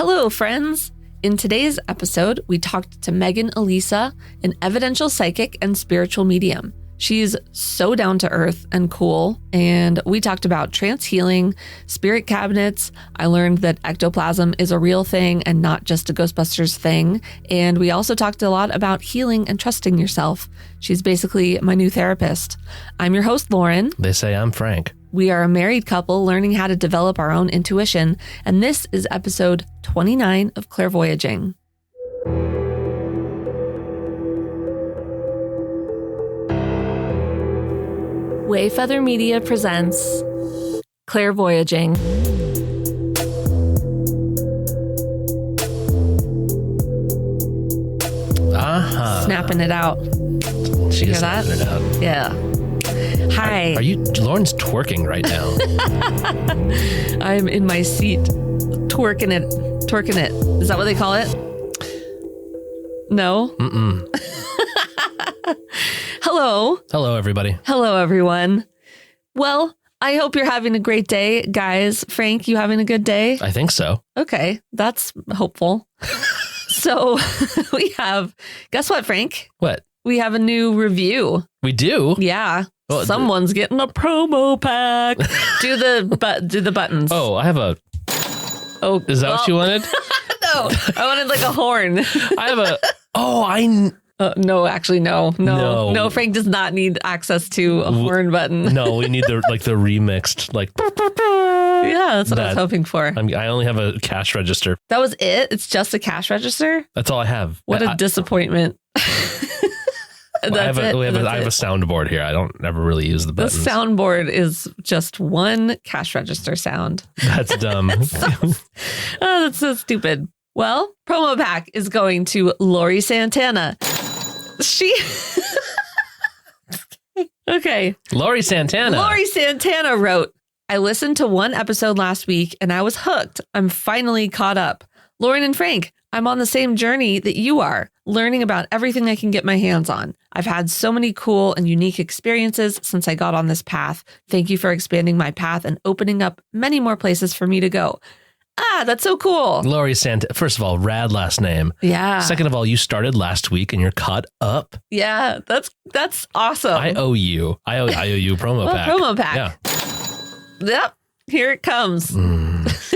Hello, friends. In today's episode, we talked to Megan Alisa, an evidential psychic and spiritual medium. She's so down to earth and cool, and we talked about trance healing, spirit cabinets. I learned that ectoplasm is a real thing and not just a Ghostbusters thing, and we also talked a lot about healing and trusting yourself. She's basically my new therapist. I'm your host, Lauren. They say I'm Frank. We are a married couple learning how to develop our own intuition, and this is episode 29 of Clairvoyaging. Wayfeather Media presents Clairvoyaging. Snapping it out. She is snapping it out. Yeah. Hi. Lauren's twerking right now. I'm in my seat, twerking it. Is that what they call it? No? Mm-mm. Hello, everybody. Hello, everyone. Well, I hope you're having a great day, guys. Frank, you having a good day? I think so. Okay, that's hopeful. So we have, guess what, Frank? What? We have a new review. We do? Yeah. Well, someone's getting a promo pack. Do the buttons. Oh, I have a... Oh, is that what you wanted? No, I wanted like a horn. I have a... Oh, no, actually, no. Frank does not need access to a horn button. No, we need the remixed, like... Yeah, that's what I was hoping for. I only have a cash register. That was it? It's just a cash register? That's all I have. What a disappointment. I have a soundboard here. I don't ever really use the buttons. The soundboard is just one cash register sound. That's dumb. That's so stupid. Well, promo pack is going to Lori Santana. Okay. Lori Santana wrote, I listened to one episode last week and I was hooked. I'm finally caught up. Lauren and Frank, I'm on the same journey that you are, learning about everything I can get my hands on. I've had so many cool and unique experiences since I got on this path. Thank you for expanding my path and opening up many more places for me to go. That's so cool. Lori Santana. First of all, rad last name. Yeah. Second of all, you started last week and you're caught up. Yeah, that's awesome. I owe you promo pack. Promo pack. Yeah. Yep. Here it comes.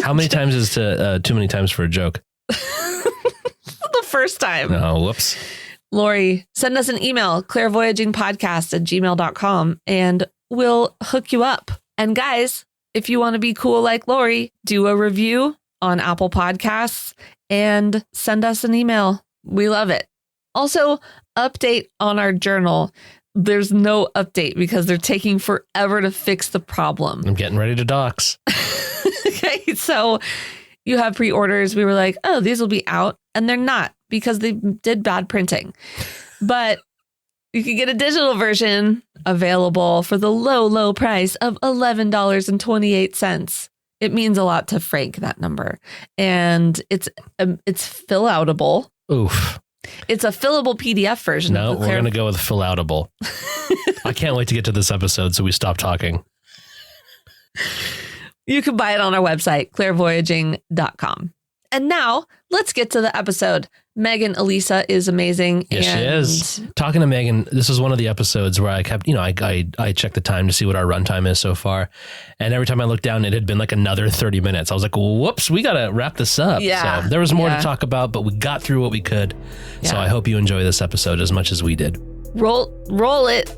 How many times is too many times for a joke? The first time. Oh, whoops. Lori, send us an email, clairvoyagingpodcast@gmail.com, and we'll hook you up. And guys, if you want to be cool like Lori, do a review on Apple Podcasts and send us an email. We love it. Also, update on our journal. There's no update because they're taking forever to fix the problem. I'm getting ready to dox. Okay, so you have pre-orders. We were like, oh, these will be out. And they're not because they did bad printing. But you can get a digital version available for the low price of $11.28. It means a lot to Frank, that number. And it's fill-outable. Oof. It's a fillable PDF version. No, we're going to go with fill-outable. I can't wait to get to this episode so we stop talking. You can buy it on our website, clairvoyaging.com. And now let's get to the episode. Megan Alisa is amazing. Yes, she is. Talking to Megan, this is one of the episodes where I kept, I checked the time to see what our runtime is so far. And every time I looked down, it had been like another 30 minutes. I was like, whoops, we got to wrap this up. Yeah. So there was more to talk about, but we got through what we could. Yeah. So I hope you enjoy this episode as much as we did. Roll it.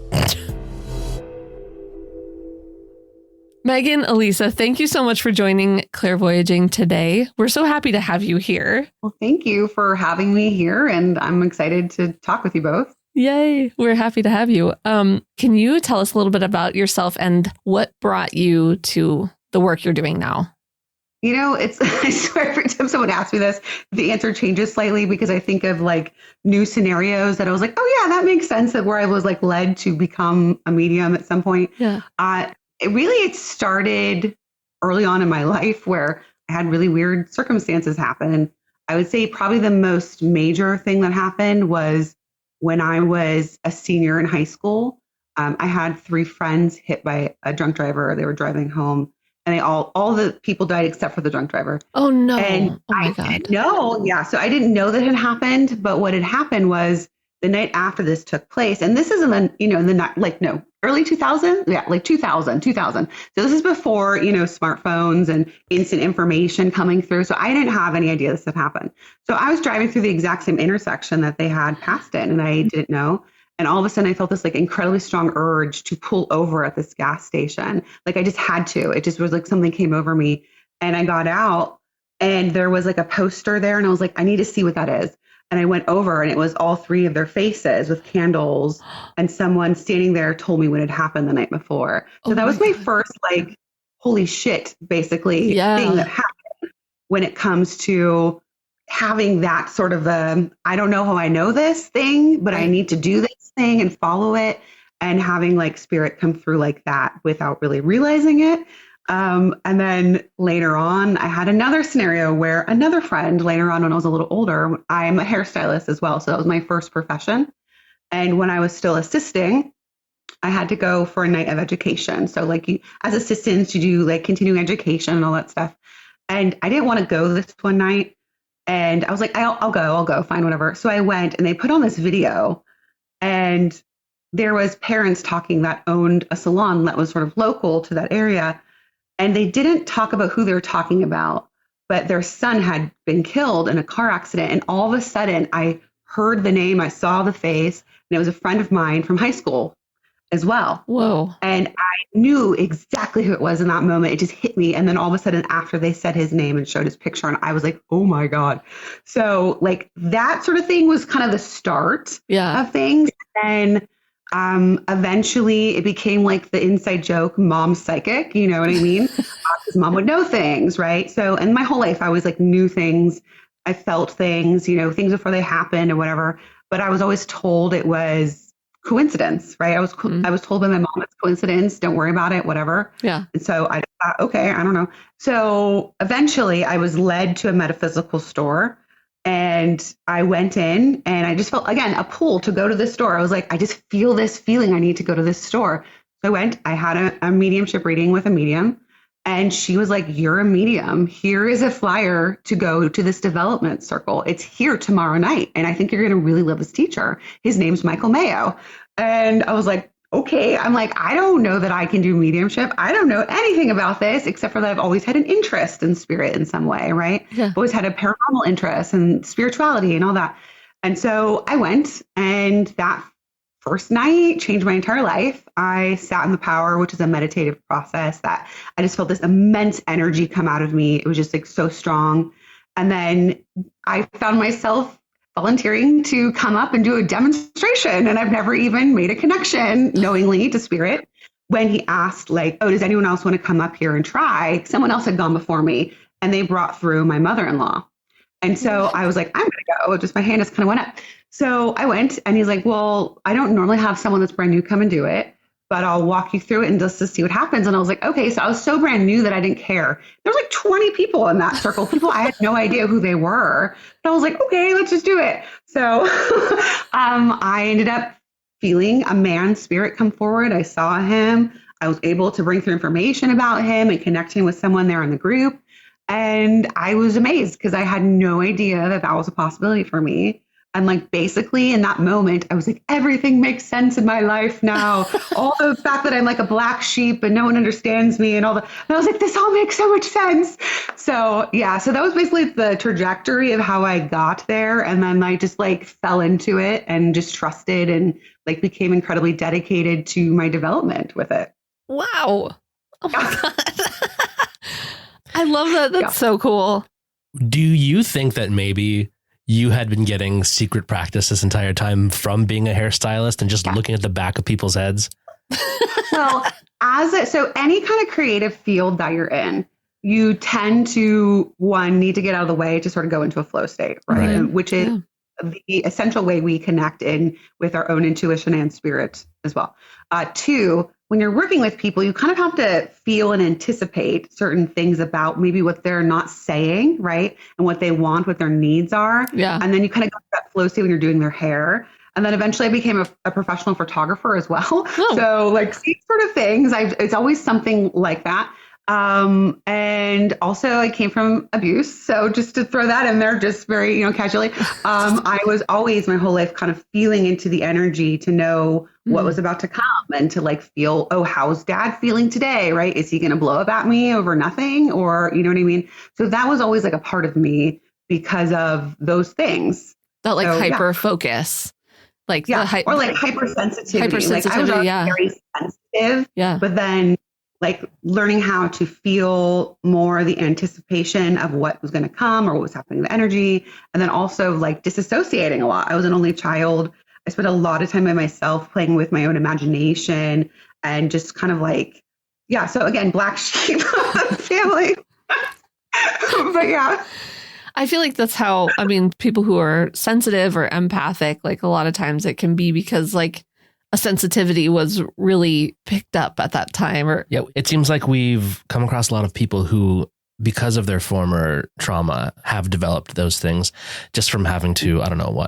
Megan Alisa, thank you so much for joining Clairvoyaging today. We're so happy to have you here. Well, thank you for having me here, and I'm excited to talk with you both. Yay. We're happy to have you. Can you tell us a little bit about yourself and what brought you to the work you're doing now? I swear every time someone asks me this, the answer changes slightly because I think of like new scenarios that I was like, oh yeah, that makes sense, that where I was like led to become a medium at some point. Yeah. It started early on in my life where I had really weird circumstances happen. And I would say probably the most major thing that happened was when I was a senior in high school. I had 3 friends hit by a drunk driver. They were driving home and all the people died except for the drunk driver. Oh no. And Oh my I God. didn't know. Yeah. So I didn't know that had happened, but what had happened was the night after this took place, and this is in the, in the early 2000s. Yeah. Like 2000. So this is before, smartphones and instant information coming through. So I didn't have any idea this had happened. So I was driving through the exact same intersection that they had passed in, and I didn't know. And all of a sudden I felt this like incredibly strong urge to pull over at this gas station. Like I just had to. It just was like something came over me, and I got out and there was like a poster there, and I was like, I need to see what that is. And I went over, and it was all three of their faces with candles, and someone standing there told me what had happened the night before. So that was my first like, holy shit, basically thing that happened when it comes to having that sort of I don't know how I know this thing, but I need to do this thing and follow it, and having like spirit come through like that without really realizing it. And then later on, I had another scenario where another friend later on, when I was a little older, I'm a hairstylist as well. So that was my first profession. And when I was still assisting, I had to go for a night of education. So like as assistants, you do like continuing education and all that stuff. And I didn't want to go this one night. And I was like, I'll go, fine, whatever. So I went, and they put on this video, and there was parents talking that owned a salon that was sort of local to that area. And they didn't talk about who they were talking about, but their son had been killed in a car accident. And all of a sudden I heard the name, I saw the face, and it was a friend of mine from high school as well. Whoa. And I knew exactly who it was in that moment. It just hit me. And then all of a sudden after they said his name and showed his picture, and I was like, oh my God. So like that sort of thing was kind of the start of things. And eventually it became like the inside joke, mom's psychic, you know what I mean? Because mom would know things, right? So, and my whole life I always like knew things. I felt things, things before they happened or whatever. But I was always told it was coincidence, right? I was told by my mom it's coincidence. Don't worry about it, whatever. Yeah. And so I thought, okay, I don't know. So eventually I was led to a metaphysical store, and I went in, and I just felt, again, a pull to go to this store. I was like, I just feel this feeling. I need to go to this store. So I went, I had a mediumship reading with a medium, and she was like, you're a medium. Here is a flyer to go to this development circle. It's here tomorrow night. And I think you're going to really love this teacher. His name's Michael Mayo. And I was like, okay. I'm like, I don't know that I can do mediumship. I don't know anything about this, except for that I've always had an interest in spirit in some way, right? Yeah. I've always had a paranormal interest and spirituality and all that. And so I went, and that first night changed my entire life. I sat in the power, which is a meditative process that I just felt this immense energy come out of me. It was just like so strong. And then I found myself volunteering to come up and do a demonstration. And I've never even made a connection knowingly to spirit. When he asked like, oh, does anyone else want to come up here and try? Someone else had gone before me, and they brought through my mother-in-law. And so I was like, I'm going to go. Just my hand just kind of went up. So I went, and he's like, well, I don't normally have someone that's brand new come and do it, but I'll walk you through it and just to see what happens. And I was like, okay. So I was so brand new that I didn't care. There was like 20 people in that circle. People, I had no idea who they were. But I was like, okay, let's just do it. So I ended up feeling a man's spirit come forward. I saw him. I was able to bring through information about him and connecting with someone there in the group. And I was amazed because I had no idea that that was a possibility for me. And like basically in that moment, I was like, everything makes sense in my life now. All the fact that I'm like a black sheep and no one understands me and all that. And I was like, this all makes so much sense. So yeah, so that was basically the trajectory of how I got there. And then I just like fell into it and just trusted and like became incredibly dedicated to my development with it. Wow. Oh my God. I love that. That's so cool. Do you think that maybe you had been getting secret practice this entire time from being a hairstylist and just looking at the back of people's heads? Well, so any kind of creative field that you're in, you tend to, one, need to get out of the way to sort of go into a flow state, right? Which is the essential way we connect in with our own intuition and spirit as well. Two, when you're working with people, you kind of have to feel and anticipate certain things about maybe what they're not saying, right? And what they want, what their needs are. Yeah. And then you kind of go to that flow state when you're doing their hair. And then eventually I became a professional photographer as well. Oh. So like these sort of things, it's always something like that. And also I came from abuse. So just to throw that in there, just very, casually, I was always my whole life kind of feeling into the energy to know what was about to come and to like feel, oh, how's dad feeling today? Right. Is he going to blow up at me over nothing? Or, you know what I mean? So that was always like a part of me because of those things. That like hyper focus. Like or like hypersensitivity. Like I was very sensitive. Yeah. But then like learning how to feel more the anticipation of what was going to come or what was happening in the energy. And then also like disassociating a lot. I was an only child. I spent a lot of time by myself playing with my own imagination and just kind of like, so again, black sheep of the family. But yeah. I feel like that's how, people who are sensitive or empathic, like a lot of times it can be because like a sensitivity was really picked up at that time. Or it seems like we've come across a lot of people who, because of their former trauma, have developed those things just from having to,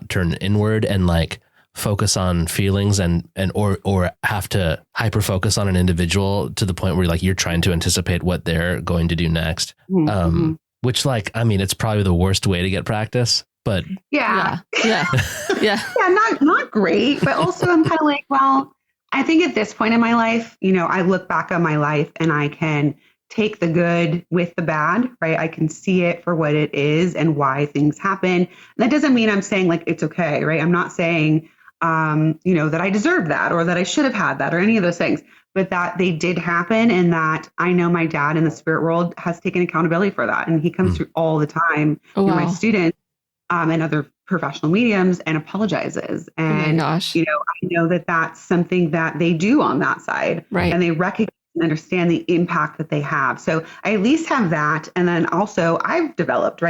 turn inward and like focus on feelings and or have to hyper focus on an individual to the point where like you're trying to anticipate what they're going to do next. Mm-hmm. Which like, it's probably the worst way to get practice, but yeah, not great. But also I'm kind of like, well, I think at this point in my life, I look back on my life and I can take the good with the bad, right? I can see it for what it is and why things happen. That doesn't mean I'm saying like, it's okay, right? I'm not saying, that I deserve that or that I should have had that or any of those things. But that they did happen and that I know my dad in the spirit world has taken accountability for that. And he comes through all the time to my students and other professional mediums and apologizes. And, I know that that's something that they do on that side. Right. And they recognize and understand the impact that they have. So I at least have that. And then also I've developed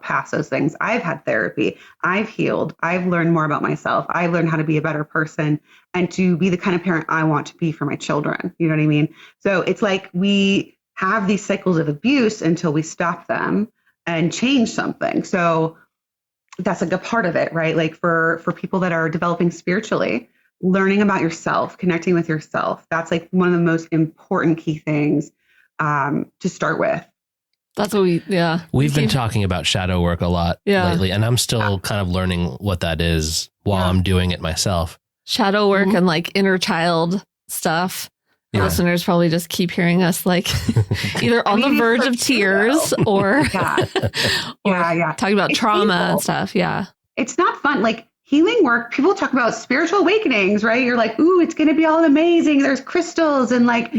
past those things. I've had therapy. I've healed. I've learned more about myself. I've learned how to be a better person and to be the kind of parent I want to be for my children. You know what I mean? So it's like we have these cycles of abuse until we stop them and change something. So that's like a part of it, right? Like for people that are developing spiritually, learning about yourself, connecting with yourself. That's like one of the most important key things to start with. That's what we've been talking about shadow work a lot lately, and I'm still kind of learning what that is while I'm doing it myself. Shadow work and like inner child stuff. Listeners probably just keep hearing us like either on the verge of tears or talking about trauma and stuff. Yeah. It's not fun. Like healing work, people talk about spiritual awakenings, right? You're like, ooh, it's going to be all amazing. There's crystals and like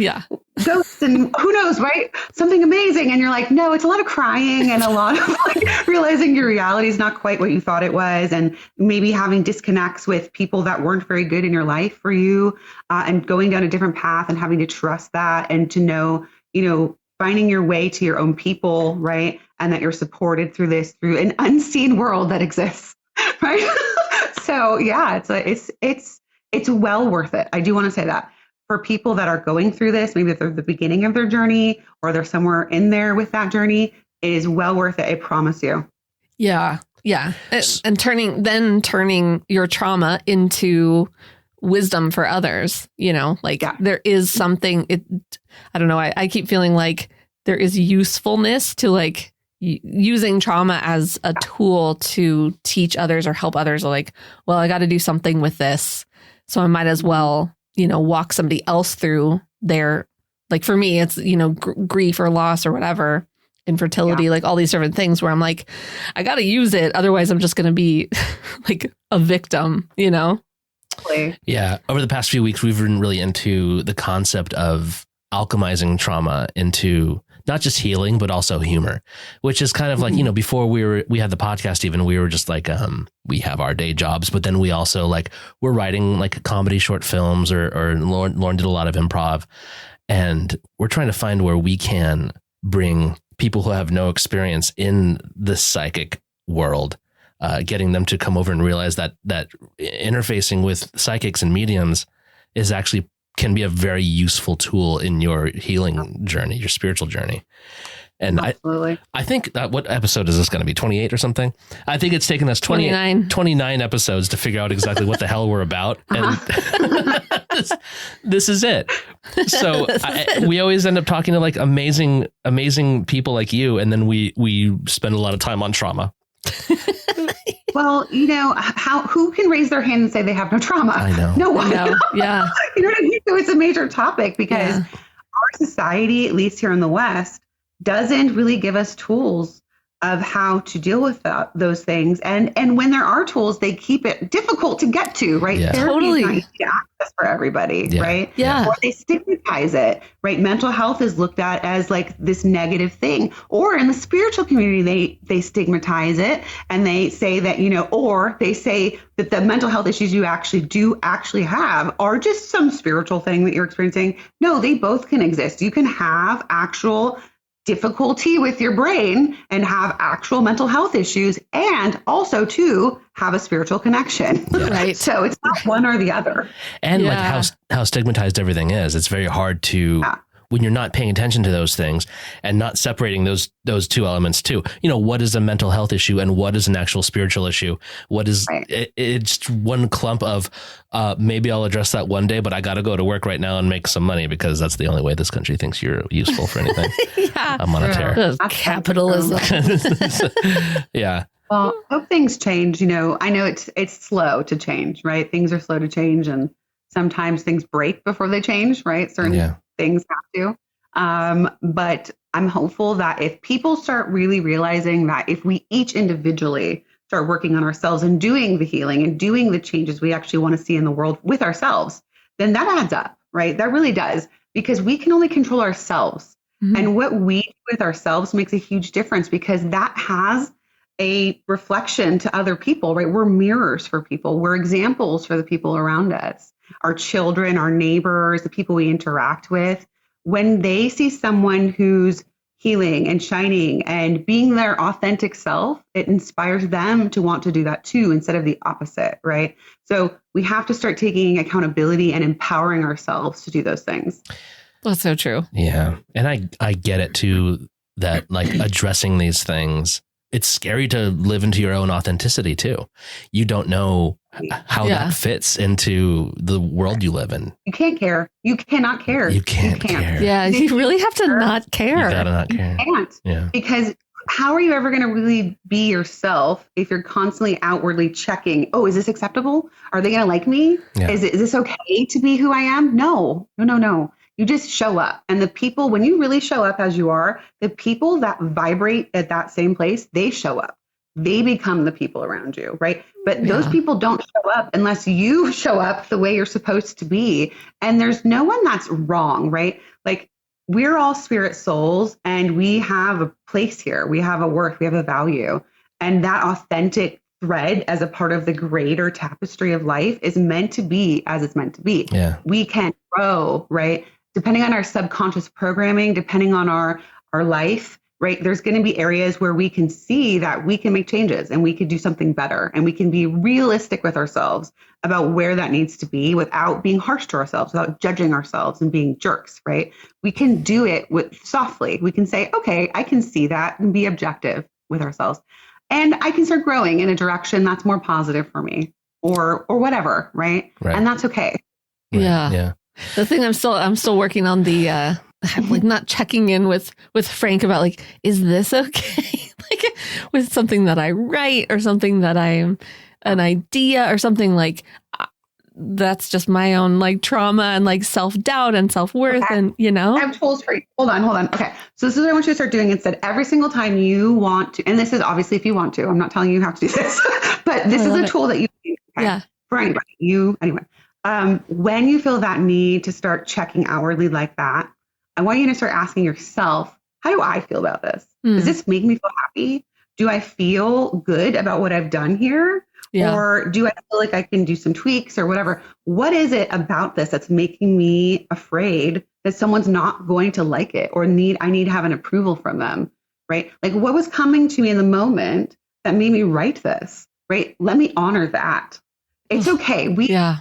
ghosts and who knows, right? Something amazing. And you're like, no, it's a lot of crying and a lot of like realizing your reality is not quite what you thought it was. And maybe having disconnects with people that weren't very good in your life for you and going down a different path and having to trust that and to know, finding your way to your own people, right? And that you're supported through an unseen world that exists, right? So it's well worth it. I do want to say that for people that are going through this, maybe they're the beginning of their journey or they're somewhere in there with that journey, it is well worth it. I promise you. Yeah. Yeah. And turning your trauma into wisdom for others, there is something, I don't know. I keep feeling like there is usefulness to like using trauma as a tool to teach others or help others. Like, well, I got to do something with this. So I might as well, walk somebody else through their, like for me, it's, grief or loss or whatever, infertility, like all these different things where I'm like, I got to use it. Otherwise I'm just going to be like a victim, Yeah. Over the past few weeks, we've been really into the concept of alchemizing trauma into not just healing, but also humor, which is kind of like, before we had the podcast, even we were just like, we have our day jobs, but then we also like, we're writing like comedy short films or Lauren did a lot of improv, and we're trying to find where we can bring people who have no experience in the psychic world, getting them to come over and realize that interfacing with psychics and mediums is actually can be a very useful tool in your healing journey, your spiritual journey. And absolutely. I think that what episode is this going to be? 28 or something? I think it's taken us 29 episodes to figure out exactly what the hell we're about. And this is it. So we always end up talking to like amazing people like you. And then we spend a lot of time on trauma. Well, who can raise their hand and say they have no trauma? I know. No one. Yeah. You know what I mean? So it's a major topic because our society, at least here in the West, doesn't really give us tools of how to deal with those things. And when there are tools, they keep it difficult to get to, right? Yeah. Therapy is not easy to access for everybody, right? Yeah. Or they stigmatize it, right? Mental health is looked at as like this negative thing. Or in the spiritual community, they stigmatize it and they say that, or they say that the mental health issues you actually have are just some spiritual thing that you're experiencing. No, they both can exist. You can have actual difficulty with your brain and have actual mental health issues and also to have a spiritual connection. Yeah. Right. So it's not one or the other. And like how stigmatized everything is. It's very hard to, when you're not paying attention to those things and not separating those two elements too. What is a mental health issue and what is an actual spiritual issue? What is it's one clump of maybe I'll address that one day, but I got to go to work right now and make some money because that's the only way this country thinks you're useful for anything. I'm on a tear. Capitalism. Yeah. Well, I hope things change. I know it's slow to change, right? Things are slow to change and sometimes things break before they change, right? Certain things have to. But I'm hopeful that if people start really realizing that if we each individually start working on ourselves and doing the healing and doing the changes we actually want to see in the world with ourselves, then that adds up, right? That really does, because we can only control ourselves. Mm-hmm. And what we do with ourselves makes a huge difference because that has a reflection to other people, right? We're mirrors for people. We're examples for the people around us, our children, our neighbors, the people we interact with. When they see someone who's healing and shining and being their authentic self, it inspires them to want to do that too, instead of the opposite, right? So we have to start taking accountability and empowering ourselves to do those things. That's so true. Yeah. And I get it too, that like addressing these things, it's scary to live into your own authenticity too. You don't know how that fits into the world you live in. You can't care. You cannot care. You can't care. Yeah, you really have to not care. You gotta not care. You can't. Yeah. Because how are you ever going to really be yourself if you're constantly outwardly checking, oh, is this acceptable? Are they going to like me? Yeah. Is this okay to be who I am? No. You just show up. And the people, when you really show up as you are, the people that vibrate at that same place, they show up. They become the people around you, right? But those people don't show up unless you show up the way you're supposed to be. And there's no one that's wrong, right? Like we're all spirit souls and we have a place here. We have a worth, we have a value. And that authentic thread as a part of the greater tapestry of life is meant to be as it's meant to be. Yeah. We can grow, right? Depending on our subconscious programming, depending on our life, right? There's going to be areas where we can see that we can make changes and we can do something better and we can be realistic with ourselves about where that needs to be without being harsh to ourselves, without judging ourselves and being jerks, right? We can do it softly. We can say, okay, I can see that and be objective with ourselves. And I can start growing in a direction that's more positive for me or whatever, right? And that's okay. Right. Yeah. The thing I'm still working on the like not checking in with Frank about like, is this okay? Like with something that I write or something that I'm an idea or something like that's just my own like trauma and like self-doubt and self-worth. Okay. And I have tools for you. Hold on. Okay. So this is what I want you to start doing instead. Every single time you want to, and this is obviously if you want to, I'm not telling you have to do this, but this is a tool that you can use for anybody. Anyway. When you feel that need to start checking outwardly like that, I want you to start asking yourself, how do I feel about this? Does this make me feel happy? Do I feel good about what I've done here? Yeah. Or do I feel like I can do some tweaks or whatever? What is it about this that's making me afraid that someone's not going to like it or I need to have an approval from them, right? Like what was coming to me in the moment that made me write this, right? Let me honor that. It's okay.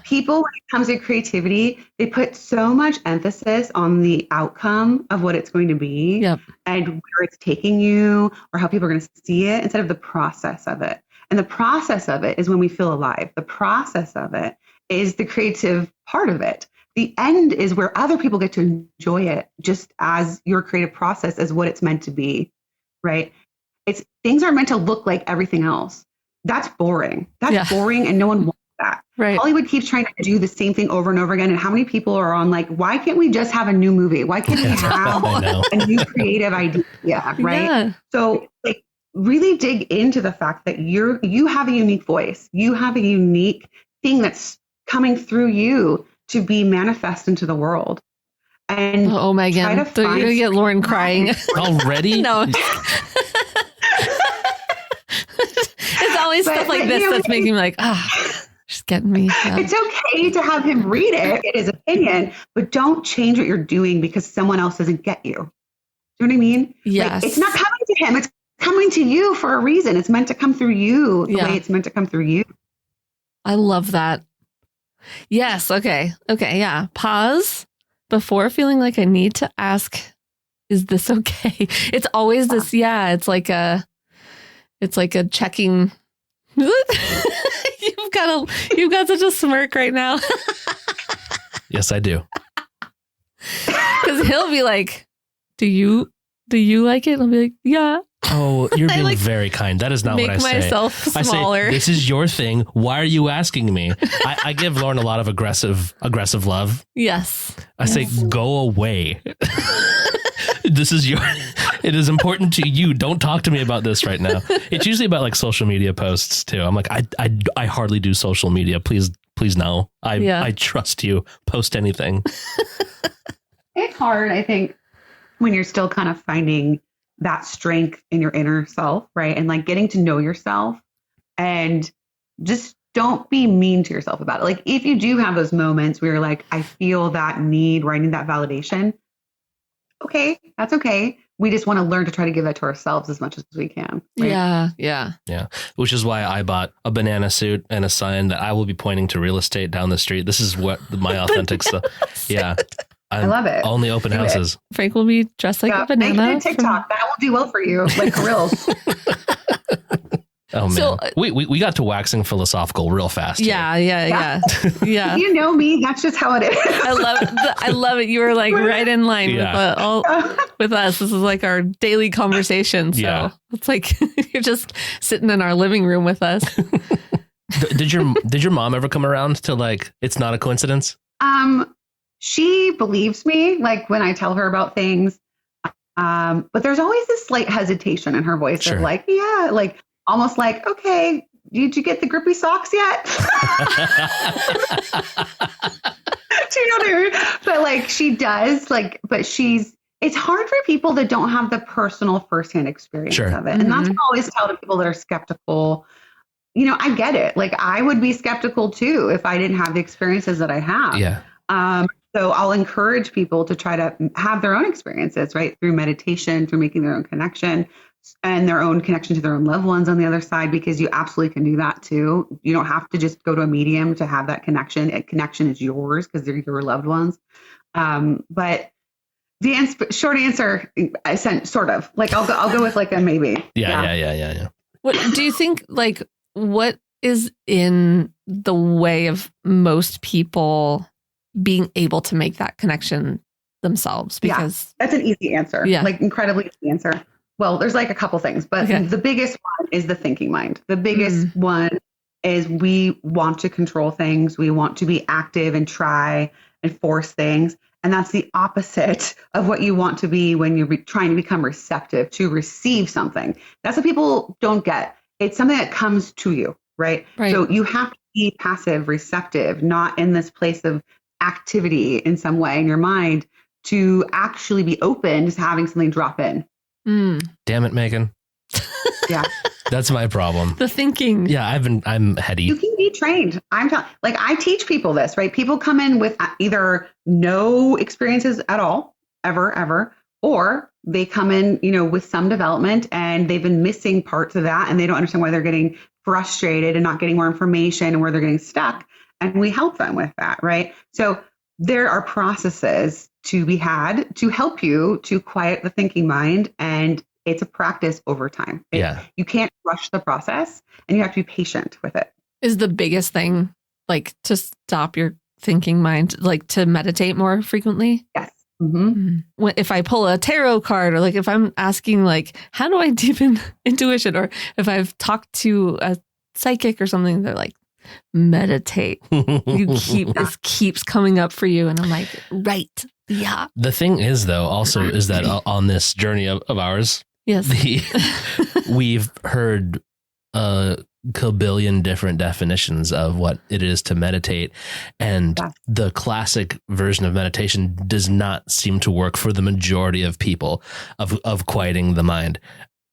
People, when it comes to creativity, they put so much emphasis on the outcome of what it's going to be and where it's taking you or how people are going to see it instead of the process of it. And the process of it is when we feel alive. The process of it is the creative part of it. The end is where other people get to enjoy it just as your creative process is what it's meant to be, right? Things aren't meant to look like everything else. That's boring. That's boring and no one wants that. Right. Hollywood keeps trying to do the same thing over and over again. And how many people are on like, why can't we just have a new movie? Why can't we have a new creative idea? Right. Yeah. So like really dig into the fact that you have a unique voice. You have a unique thing that's coming through you to be manifest into the world. And Megan, you're going to get Lauren crying. Already? No. It's always stuff like this that's making me like, she's getting me. Yeah. It's okay to have him read it, get his opinion, but don't change what you're doing because someone else doesn't get you. Do you know what I mean? Yes. Like, it's not coming to him. It's coming to you for a reason. It's meant to come through you the way it's meant to come through you. I love that. Yes. Okay. Yeah. Pause before feeling like I need to ask, is this okay? It's always this. Yeah. It's like a checking. You've got such a smirk right now. Yes, I do. Because he'll be like, do you like it? And I'll be like, yeah. Oh, you're being very kind. That is not what I say. Make myself smaller. I say, this is your thing. Why are you asking me? I give Lauren a lot of aggressive love. Yes. I say, go away. It is important to you. Don't talk to me about this right now. It's usually about like social media posts too. I'm like, I hardly do social media. Please no. I trust you. Post anything. It's hard, I think, when you're still kind of finding that strength in your inner self, right? And like getting to know yourself, and just don't be mean to yourself about it. Like if you do have those moments where you're like, I feel that need, where I need that validation. Okay, that's okay. We just want to learn to try to give that to ourselves as much as we can. Right? Yeah. Which is why I bought a banana suit and a sign that I will be pointing to real estate down the street. This is what my authentic stuff. Yeah. I love it. Only open houses. Frank will be dressed like a banana. TikTok. That will do well for you, like reels. Oh man, so, we got to waxing philosophical real fast. Yeah. You know me. That's just how it is. I love it. You were like right in line with us. This is like our daily conversation. So it's like you're just sitting in our living room with us. Did your mom ever come around to like, it's not a coincidence? She believes me, like when I tell her about things. But there's always this slight hesitation in her voice of like, like almost like, okay, did you get the grippy socks yet? Do you know what I mean? But like she does, like, but it's hard for people that don't have the personal firsthand experience of it. And that's what I always tell to people that are skeptical. You know, I get it. Like I would be skeptical too if I didn't have the experiences that I have. Yeah. So I'll encourage people to try to have their own experiences, right? Through meditation, through making their own connection and their own connection to their own loved ones on the other side, because you absolutely can do that too. You don't have to just go to a medium to have that connection. A connection is yours because they're your loved ones. But the short answer, I sent sort of like, I'll go with like a maybe. Yeah. What do you think? Like, what is in the way of most people being able to make that connection themselves? Because that's an easy answer. Yeah. Like incredibly easy answer. Well, there's like a couple things, but the biggest one is the thinking mind. The biggest one is we want to control things. We want to be active and try and force things. And that's the opposite of what you want to be when you're trying to become receptive to receive something. That's what people don't get. It's something that comes to you, right? So you have to be passive, receptive, not in this place of activity in some way in your mind, to actually be open to having something drop in. Damn it, Megan. Yeah. That's my problem. The thinking. Yeah, I'm heady. You can be trained. I teach people this, right? People come in with either no experiences at all, ever, or they come in, with some development and they've been missing parts of that and they don't understand why they're getting frustrated and not getting more information and where they're getting stuck. And we help them with that, right? So there are processes to be had to help you to quiet the thinking mind. And it's a practice over time. You can't rush the process and you have to be patient with it. Is the biggest thing like to stop your thinking mind, like to meditate more frequently? Yes. Mm-hmm. If I pull a tarot card, or like if I'm asking like, how do I deepen intuition? Or if I've talked to a psychic or something, they're like, meditate. This keeps coming up for you. And I'm like, right. Yeah. The thing is, though, also is that on this journey of ours, yes, we've heard a kabillion different definitions of what it is to meditate. And the classic version of meditation does not seem to work for the majority of people of quieting the mind.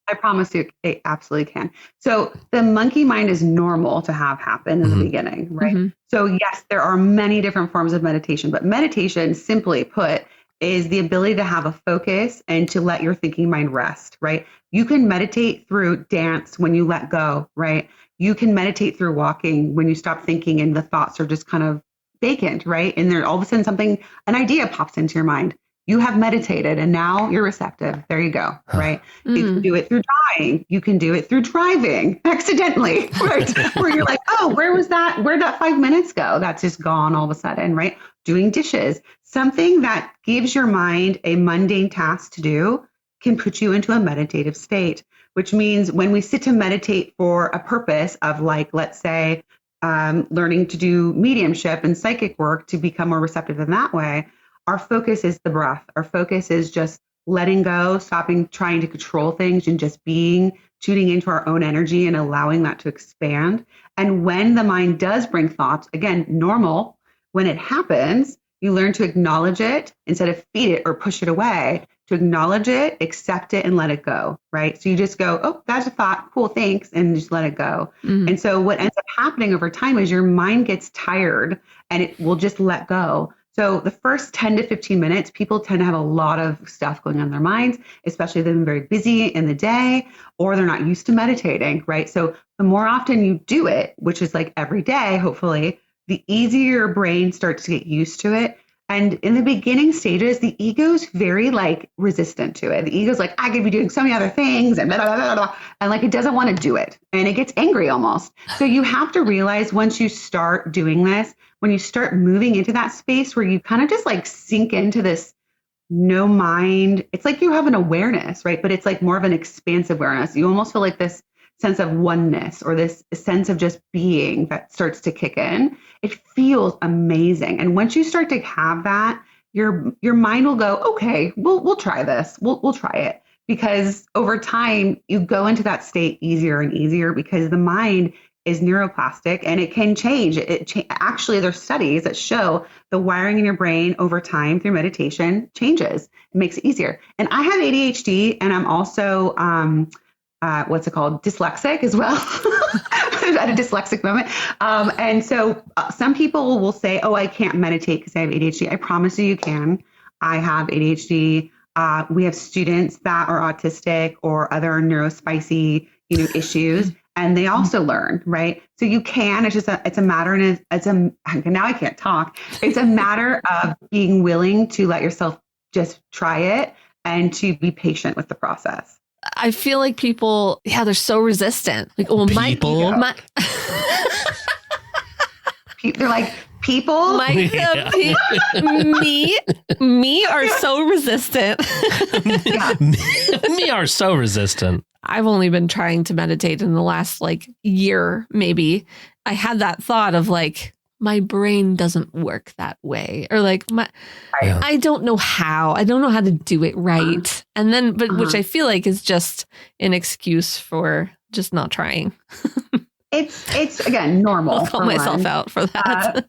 I promise you, it absolutely can. So the monkey mind is normal to have happen in the beginning, right? Mm-hmm. So yes, there are many different forms of meditation, but meditation, simply put, is the ability to have a focus and to let your thinking mind rest, right? You can meditate through dance when you let go, right? You can meditate through walking when you stop thinking and the thoughts are just kind of vacant, right? And then all of a sudden an idea pops into your mind. You have meditated and now you're receptive. There you go, right? You can do it through drawing. You can do it through driving accidentally, right? Where you're like, oh, where'd that 5 minutes go? That's just gone all of a sudden, right? Doing dishes. Something that gives your mind a mundane task to do can put you into a meditative state, which means when we sit to meditate for a purpose of, like, let's say, learning to do mediumship and psychic work to become more receptive in that way, our focus is the breath. Our focus is just letting go, stopping trying to control things and just being, tuning into our own energy and allowing that to expand. And when the mind does bring thoughts, again, normal, when it happens, you learn to acknowledge it instead of feed it or push it away, to acknowledge it, accept it, and let it go, right? So you just go, oh, that's a thought. Cool, thanks. And just let it go. Mm-hmm. And so what ends up happening over time is your mind gets tired and it will just let go. So the first 10 to 15 minutes, people tend to have a lot of stuff going on in their minds, especially if they've been very busy in the day or they're not used to meditating, right? So the more often you do it, which is like every day, hopefully, the easier your brain starts to get used to it. And in the beginning stages, the ego's very like resistant to it. The ego's like, I could be doing so many other things and blah, blah, blah, blah, and like it doesn't want to do it. And it gets angry almost. So you have to realize once you start doing this, when you start moving into that space where you kind of just like sink into this no mind, it's like you have an awareness, right? But it's like more of an expansive awareness. You almost feel like this sense of oneness or this sense of just being that starts to kick in. It feels amazing. And once you start to have that, your mind will go, okay, we'll try this. We'll try it. Because over time, you go into that state easier and easier because the mind is neuroplastic and it can change. Actually, there's studies that show the wiring in your brain over time through meditation changes. It makes it easier. And I have ADHD and I'm also, dyslexic as well. I've had a dyslexic moment. And so some people will say, oh, I can't meditate because I have ADHD. I promise you can. I have ADHD. We have students that are autistic or other neurospicy, issues. And they also learn, right? So you can, it's a matter, and now I can't talk. It's a matter of being willing to let yourself just try it and to be patient with the process. I feel like people, they're so resistant. Like, well, they're like, people, me are so resistant. Me are so resistant. I've only been trying to meditate in the last year, maybe. I had that thought of my brain doesn't work that way, or I don't know how. I don't know how to do it right. And then, which I feel like is just an excuse for just not trying. It's again normal. I'll call myself out for that.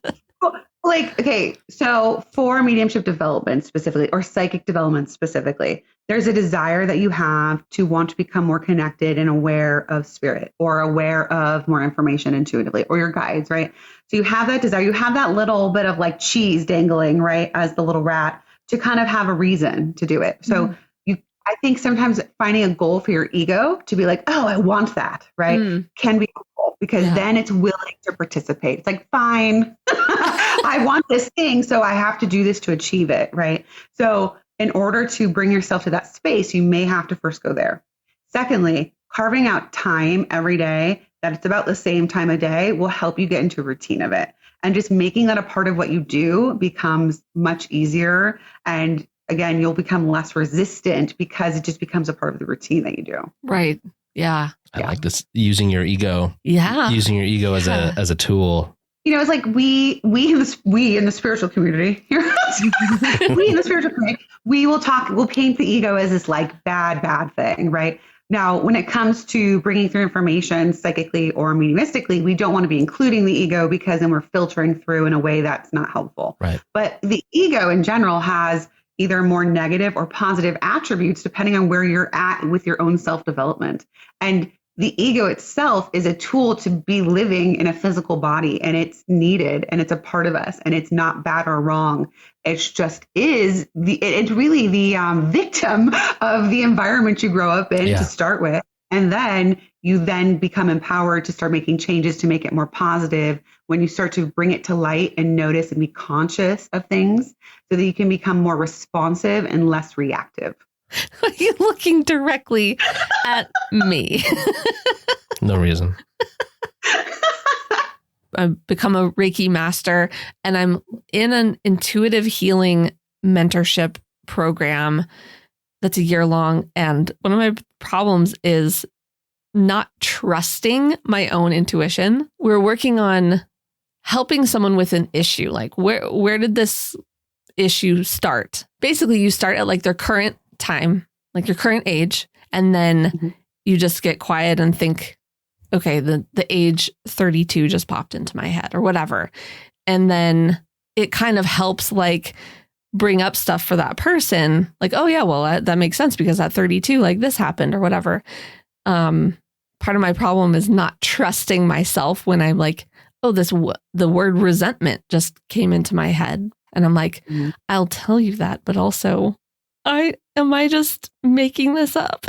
Okay, so for mediumship development specifically, or psychic development specifically, there's a desire that you have to want to become more connected and aware of spirit, or aware of more information intuitively, or your guides, right? So you have that desire, you have that little bit of cheese dangling, right, as the little rat, to kind of have a reason to do it. So I think sometimes finding a goal for your ego to be like, oh, I want that, right, can be helpful, because then it's willing to participate. It's like, fine, I want this thing, so I have to do this to achieve it, right? So in order to bring yourself to that space, you may have to first go there. Secondly, carving out time every day that it's about the same time of day will help you get into a routine of it. And just making that a part of what you do becomes much easier. And again, you'll become less resistant because it just becomes a part of the routine that you do. Right. Yeah. I like this, using your ego. Yeah. Using your ego as a tool. You know, it's like we in the spiritual community, we in the spiritual community, we'll paint the ego as this like bad thing, right? Now, when it comes to bringing through information psychically or mediumistically, we don't want to be including the ego because then we're filtering through in a way that's not helpful. Right. But the ego in general has either more negative or positive attributes depending on where you're at with your own self-development. And the ego itself is a tool to be living in a physical body, and it's needed and it's a part of us, and it's not bad or wrong. It's just it's really the victim of the environment you grow up in to start with. And then you then become empowered to start making changes to make it more positive when you start to bring it to light and notice and be conscious of things so that you can become more responsive and less reactive. Are you looking directly at me? No reason. I've become a Reiki master, and I'm in an intuitive healing mentorship program that's a year long. And one of my problems is not trusting my own intuition. We're working on helping someone with an issue. Like where did this issue start? Basically, you start at like their current time, like your current age, and then you just get quiet and think, okay, the age 32 just popped into my head or whatever. And then it kind of helps like bring up stuff for that person. Like, oh yeah, well, that makes sense because at 32, like this happened or whatever. Part of my problem is not trusting myself when I'm like, oh, the word resentment just came into my head. And I'm like, I'll tell you that, but also am I just making this up?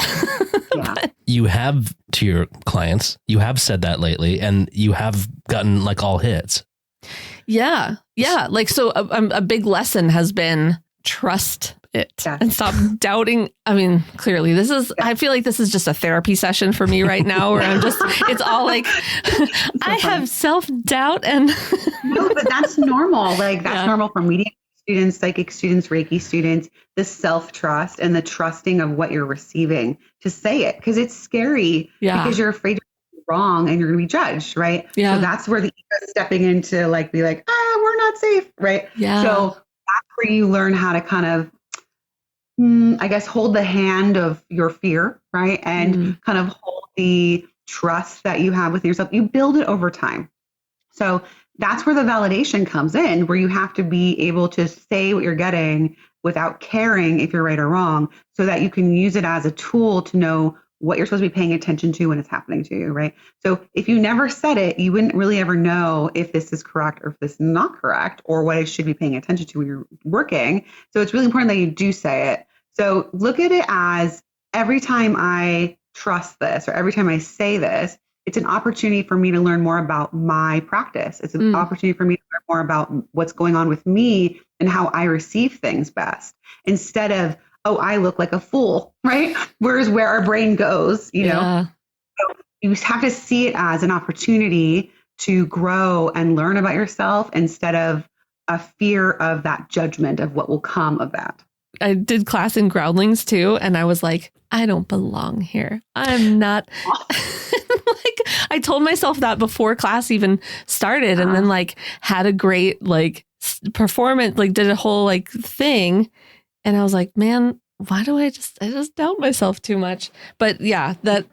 You have, to your clients, you have said that lately, and you have gotten like all hits. Yeah. Like, so a big lesson has been trust it and stop doubting. I mean, clearly I feel like this is just a therapy session for me right now where it's all like, I have self-doubt and. No, but that's normal. Like that's normal for medium students, psychic students, Reiki students, the self-trust and the trusting of what you're receiving to say it. Cause it's scary because you're afraid to be wrong and you're going to be judged. Right. Yeah. So that's where the ego is stepping in to like, be like, we're not safe. Right. Yeah. So that's where you learn how to kind of, I guess, hold the hand of your fear. Right. And kind of hold the trust that you have with yourself. You build it over time. So that's where the validation comes in, where you have to be able to say what you're getting without caring if you're right or wrong, so that you can use it as a tool to know what you're supposed to be paying attention to when it's happening to you, right? So if you never said it, you wouldn't really ever know if this is correct or if this is not correct or what I should be paying attention to when you're working. So it's really important that you do say it. So look at it as every time I trust this or every time I say this, it's an opportunity for me to learn more about my practice. It's an opportunity for me to learn more about what's going on with me and how I receive things best, instead of, oh, I look like a fool, right? Where's where our brain goes, you know? So you have to see it as an opportunity to grow and learn about yourself instead of a fear of that judgment of what will come of that. I did class in groundlings too. And I was like, I don't belong here. I'm not like, I told myself that before class even started, and then like had a great like performance, like did a whole like thing. And I was like, man, why do I just doubt myself too much? But yeah, but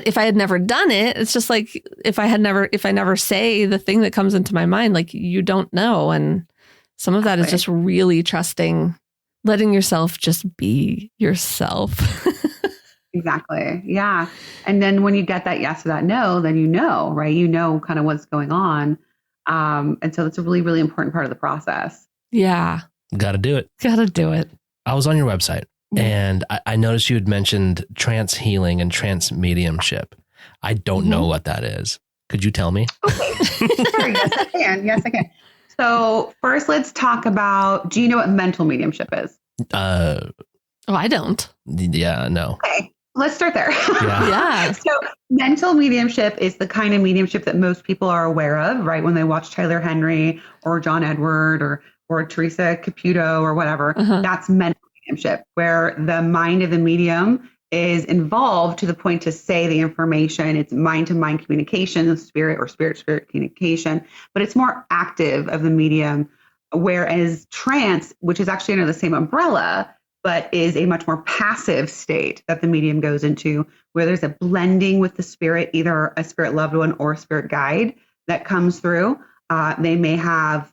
if I had never done it, it's just like, if I never say the thing that comes into my mind, like you don't know. And some of that is just really trusting, letting yourself just be yourself. Exactly. Yeah. And then when you get that yes or that no, then you know, right? You know kind of what's going on. And so that's a really, really important part of the process. Yeah. Got to do it. I was on your website and I noticed you had mentioned trance healing and trance mediumship. I don't know what that is. Could you tell me? Okay. Sure. Yes, I can. So first, let's talk about, do you know what mental mediumship is? I don't. Yeah, no. Okay. Let's start there. Yeah. So mental mediumship is the kind of mediumship that most people are aware of, right? When they watch Tyler Henry or John Edward or Teresa Caputo or whatever, that's mental mediumship, where the mind of the medium is involved to the point to say the information. It's mind-to-mind communication, spirit or spirit-to-spirit communication, but it's more active of the medium. Whereas trance, which is actually under the same umbrella, but is a much more passive state that the medium goes into, where there's a blending with the spirit, either a spirit loved one or a spirit guide that comes through. They may have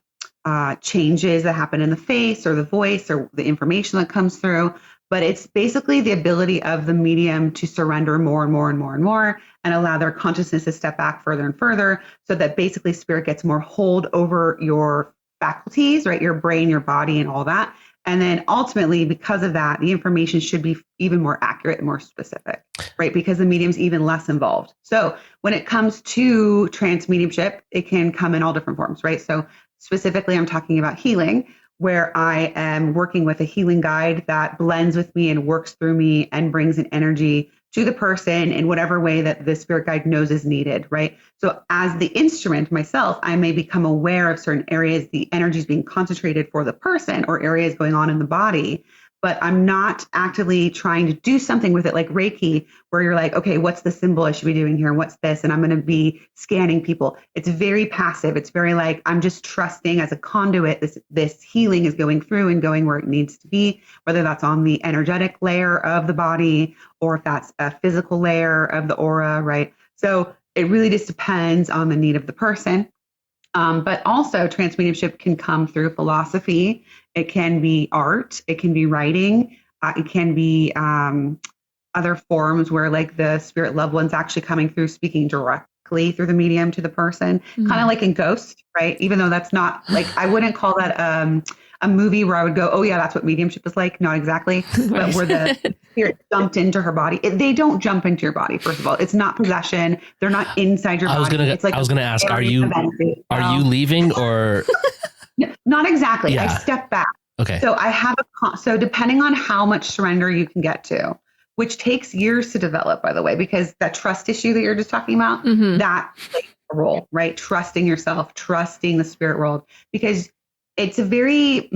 changes that happen in the face or the voice or the information that comes through, but it's basically the ability of the medium to surrender more and more and more and more and allow their consciousness to step back further and further, so that basically spirit gets more hold over your faculties, right? Your brain, your body, and all that. And then ultimately, because of that, the information should be even more accurate and more specific, right? Because the medium's even less involved. So when it comes to trance mediumship, it can come in all different forms, right? So specifically, I'm talking about healing, where I am working with a healing guide that blends with me and works through me and brings an energy to the person in whatever way that the spirit guide knows is needed, right? So as the instrument myself, I may become aware of certain areas, the energy is being concentrated for the person, or areas going on in the body, but I'm not actively trying to do something with it like Reiki, where you're like, okay, what's the symbol I should be doing here? And what's this? And I'm going to be scanning people. It's very passive. It's very like, I'm just trusting as a conduit, this healing is going through and going where it needs to be, whether that's on the energetic layer of the body or if that's a physical layer of the aura, right? So it really just depends on the need of the person. But also trance mediumship can come through philosophy. It can be art. It can be writing. It can be other forms where like the spirit loved one's actually coming through, speaking directly through the medium to the person, kind of like in Ghost, right? Even though that's not like, I wouldn't call that a movie where I would go, oh yeah, that's what mediumship is like. Not exactly, but where the spirit jumped into her body. They don't jump into your body. First of all, it's not possession. They're not inside your body. I was gonna ask, are you leaving or? Not exactly. Yeah. I step back. Okay. So I have so depending on how much surrender you can get to, which takes years to develop, by the way, because that trust issue that you're just talking about, that plays a role, right? Trusting yourself, trusting the spirit world, because it's a very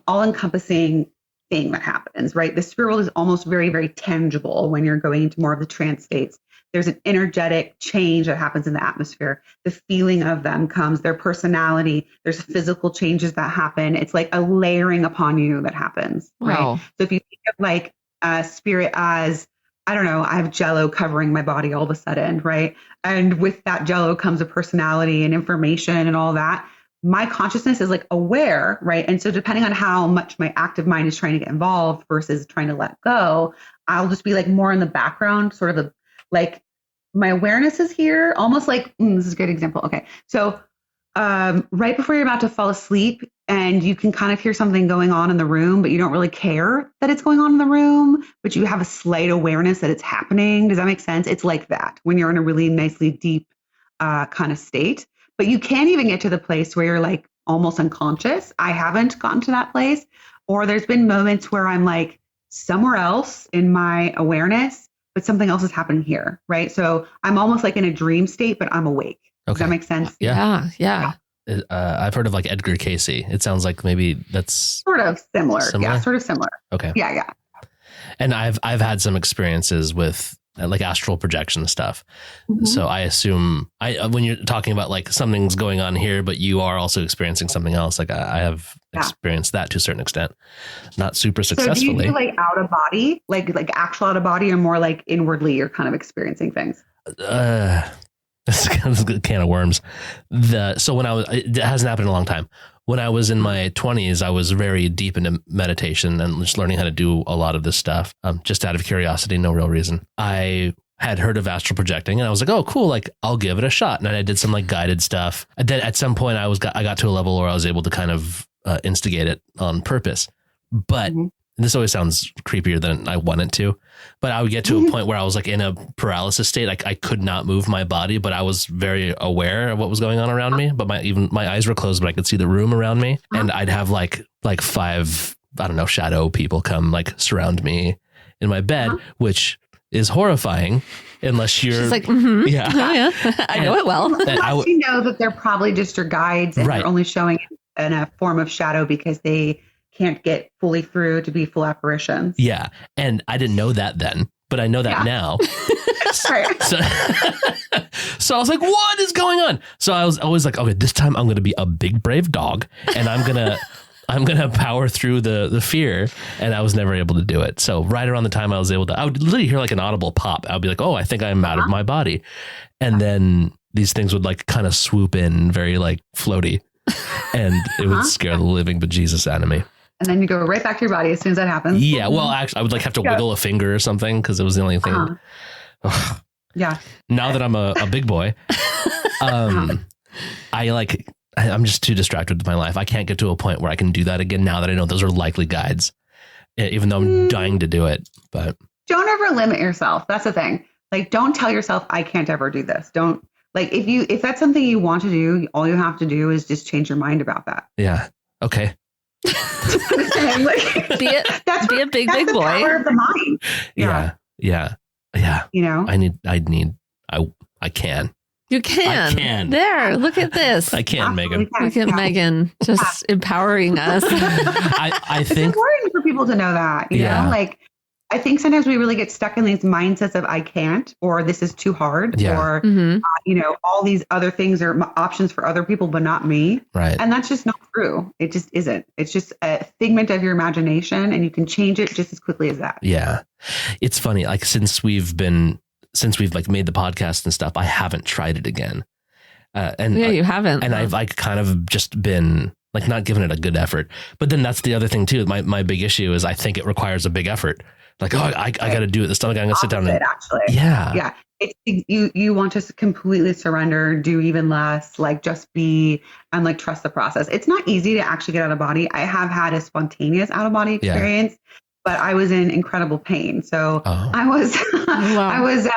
all-encompassing thing that happens, right? The spirit world is almost very, very tangible when you're going into more of the trance states. There's an energetic change that happens in the atmosphere. The feeling of them comes, their personality. There's physical changes that happen. It's like a layering upon you that happens, right? So if you think of like spirit as, I don't know, I have jello covering my body all of a sudden, right? And with that jello comes a personality and information and all that. My consciousness is like aware, right? And so depending on how much my active mind is trying to get involved versus trying to let go, I'll just be like more in the background, sort of like my awareness is here, almost like, this is a good example. Okay. So right before you're about to fall asleep and you can kind of hear something going on in the room, but you don't really care that it's going on in the room, but you have a slight awareness that it's happening. Does that make sense? It's like that when you're in a really nicely deep kind of state. But you can't even get to the place where you're like almost unconscious. I haven't gotten to that place. Or there's been moments where I'm like somewhere else in my awareness, but something else is happening here, right? So I'm almost like in a dream state, but I'm awake. Okay. Does that make sense? Yeah. I've heard of like Edgar Cayce. It sounds like maybe that's sort of similar. Yeah, sort of similar. Okay. Yeah. And I've had some experiences with like astral projection stuff. So I assume when you're talking about like something's going on here, but you are also experiencing something else. Like I have experienced that to a certain extent, not super successfully. So do you do like out of body, like actual out of body, or more like inwardly you're kind of experiencing things? This is a can of worms. So it hasn't happened in a long time. When I was in my 20s, I was very deep into meditation and just learning how to do a lot of this stuff, just out of curiosity, no real reason. I had heard of astral projecting and I was like, oh, cool. Like I'll give it a shot. And I did some like guided stuff. And then at some point I got to a level where I was able to kind of instigate it on purpose. But this always sounds creepier than I want it to, but I would get to a point where I was like in a paralysis state. I could not move my body, but I was very aware of what was going on around me. But my eyes were closed, but I could see the room around me. And I'd have like 5, I don't know, shadow people come like surround me in my bed, which is horrifying unless you're... She's like, yeah. Oh, yeah. I know it well. You know that they're probably just your guides and they're only showing in a form of shadow because they can't get fully through to be full apparitions. Yeah. And I didn't know that then, but I know that now. So I was like, what is going on? So I was always like, okay, this time I'm going to be a big, brave dog and I'm going to power through the fear. And I was never able to do it. So right around the time I was able to, I would literally hear like an audible pop. I would be like, oh, I think I'm out of my body. And then these things would like kind of swoop in very like floaty and it would scare the living bejesus out of me. And then you go right back to your body as soon as that happens. Yeah. Well, actually I would like have to wiggle a finger or something because it was the only thing. Yeah. Now that I'm a big boy, I'm just too distracted with my life. I can't get to a point where I can do that again now that I know those are likely guides, even though I'm dying to do it. But don't ever limit yourself. That's the thing. Like, don't tell yourself, I can't ever do this. Don't like, if that's something you want to do, all you have to do is just change your mind about that. Yeah. Okay. Be a big boy. Power of the mind. Yeah. You know, I can. You can. I can. There, look at this. I can, Megan. Look at Megan just empowering us. I think it's important for people to know that, you know, like I think sometimes we really get stuck in these mindsets of I can't, or this is too hard, or, you know, all these other things are options for other people, but not me. Right. And that's just not true. It just isn't. It's just a figment of your imagination and you can change it just as quickly as that. Yeah. It's funny. Like since we've like made the podcast and stuff, I haven't tried it again. You haven't. And I've like kind of just been like not giving it a good effort. But then that's the other thing too. My big issue is I think it requires a big effort. Like, oh, I got to do it this time. I'm going to sit down and actually. Yeah. You want to completely surrender, do even less, like just be and like trust the process. It's not easy to actually get out of body. I have had a spontaneous out of body experience, but I was in incredible pain. So I was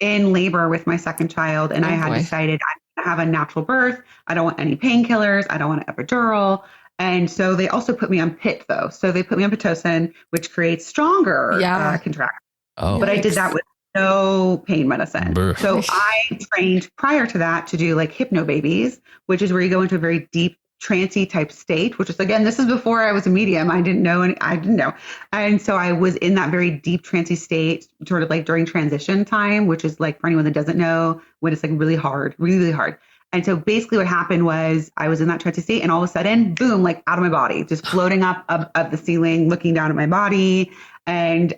in labor with my second child and I had decided I have a natural birth. I don't want any painkillers. I don't want an epidural. And so they also put me on PIT though. So they put me on Pitocin, which creates stronger contractions. Oh. But I did that with no pain medicine. So I trained prior to that to do like hypno babies, which is where you go into a very deep trancey type state, which is again, this is before I was a medium. I didn't know. And so I was in that very deep trancey state sort of like during transition time, which is like for anyone that doesn't know when it's like really hard, really, really hard. And so basically what happened was I was in that trancey state and all of a sudden, boom, like out of my body, just floating up the ceiling, looking down at my body. And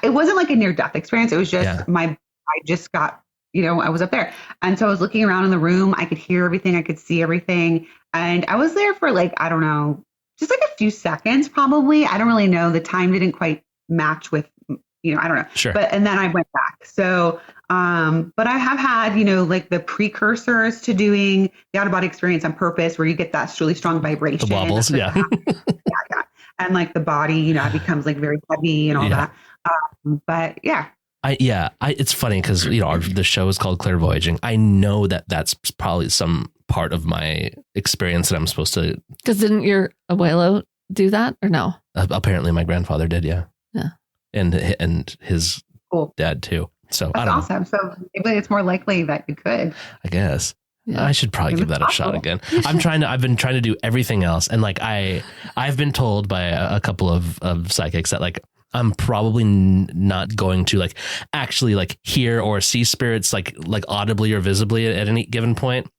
it wasn't like a near death experience. It was just I just got, I was up there. And so I was looking around in the room. I could hear everything. I could see everything. And I was there for like, I don't know, just like a few seconds, probably. I don't really know. The time didn't quite match with, I don't know. Sure. And then I went back. So, but I have had, like the precursors to doing the out of body experience on purpose, where you get that really strong vibration. The wobbles. Yeah. Yeah. And like the body, it becomes like very heavy and all that. But yeah. It's funny because, the show is called Clairvoyaging. I know that that's probably some part of my experience that I'm supposed to. Because didn't your abuelo do that or no? Apparently my grandfather did. Yeah. Yeah. And his dad too. So that's I don't awesome. So it's more likely that you could. I guess. Yeah. I should probably give that a shot again. I've been trying to do everything else. And like, I've been told by a couple of psychics that like, I'm probably not going to like actually like hear or see spirits like audibly or visibly at any given point.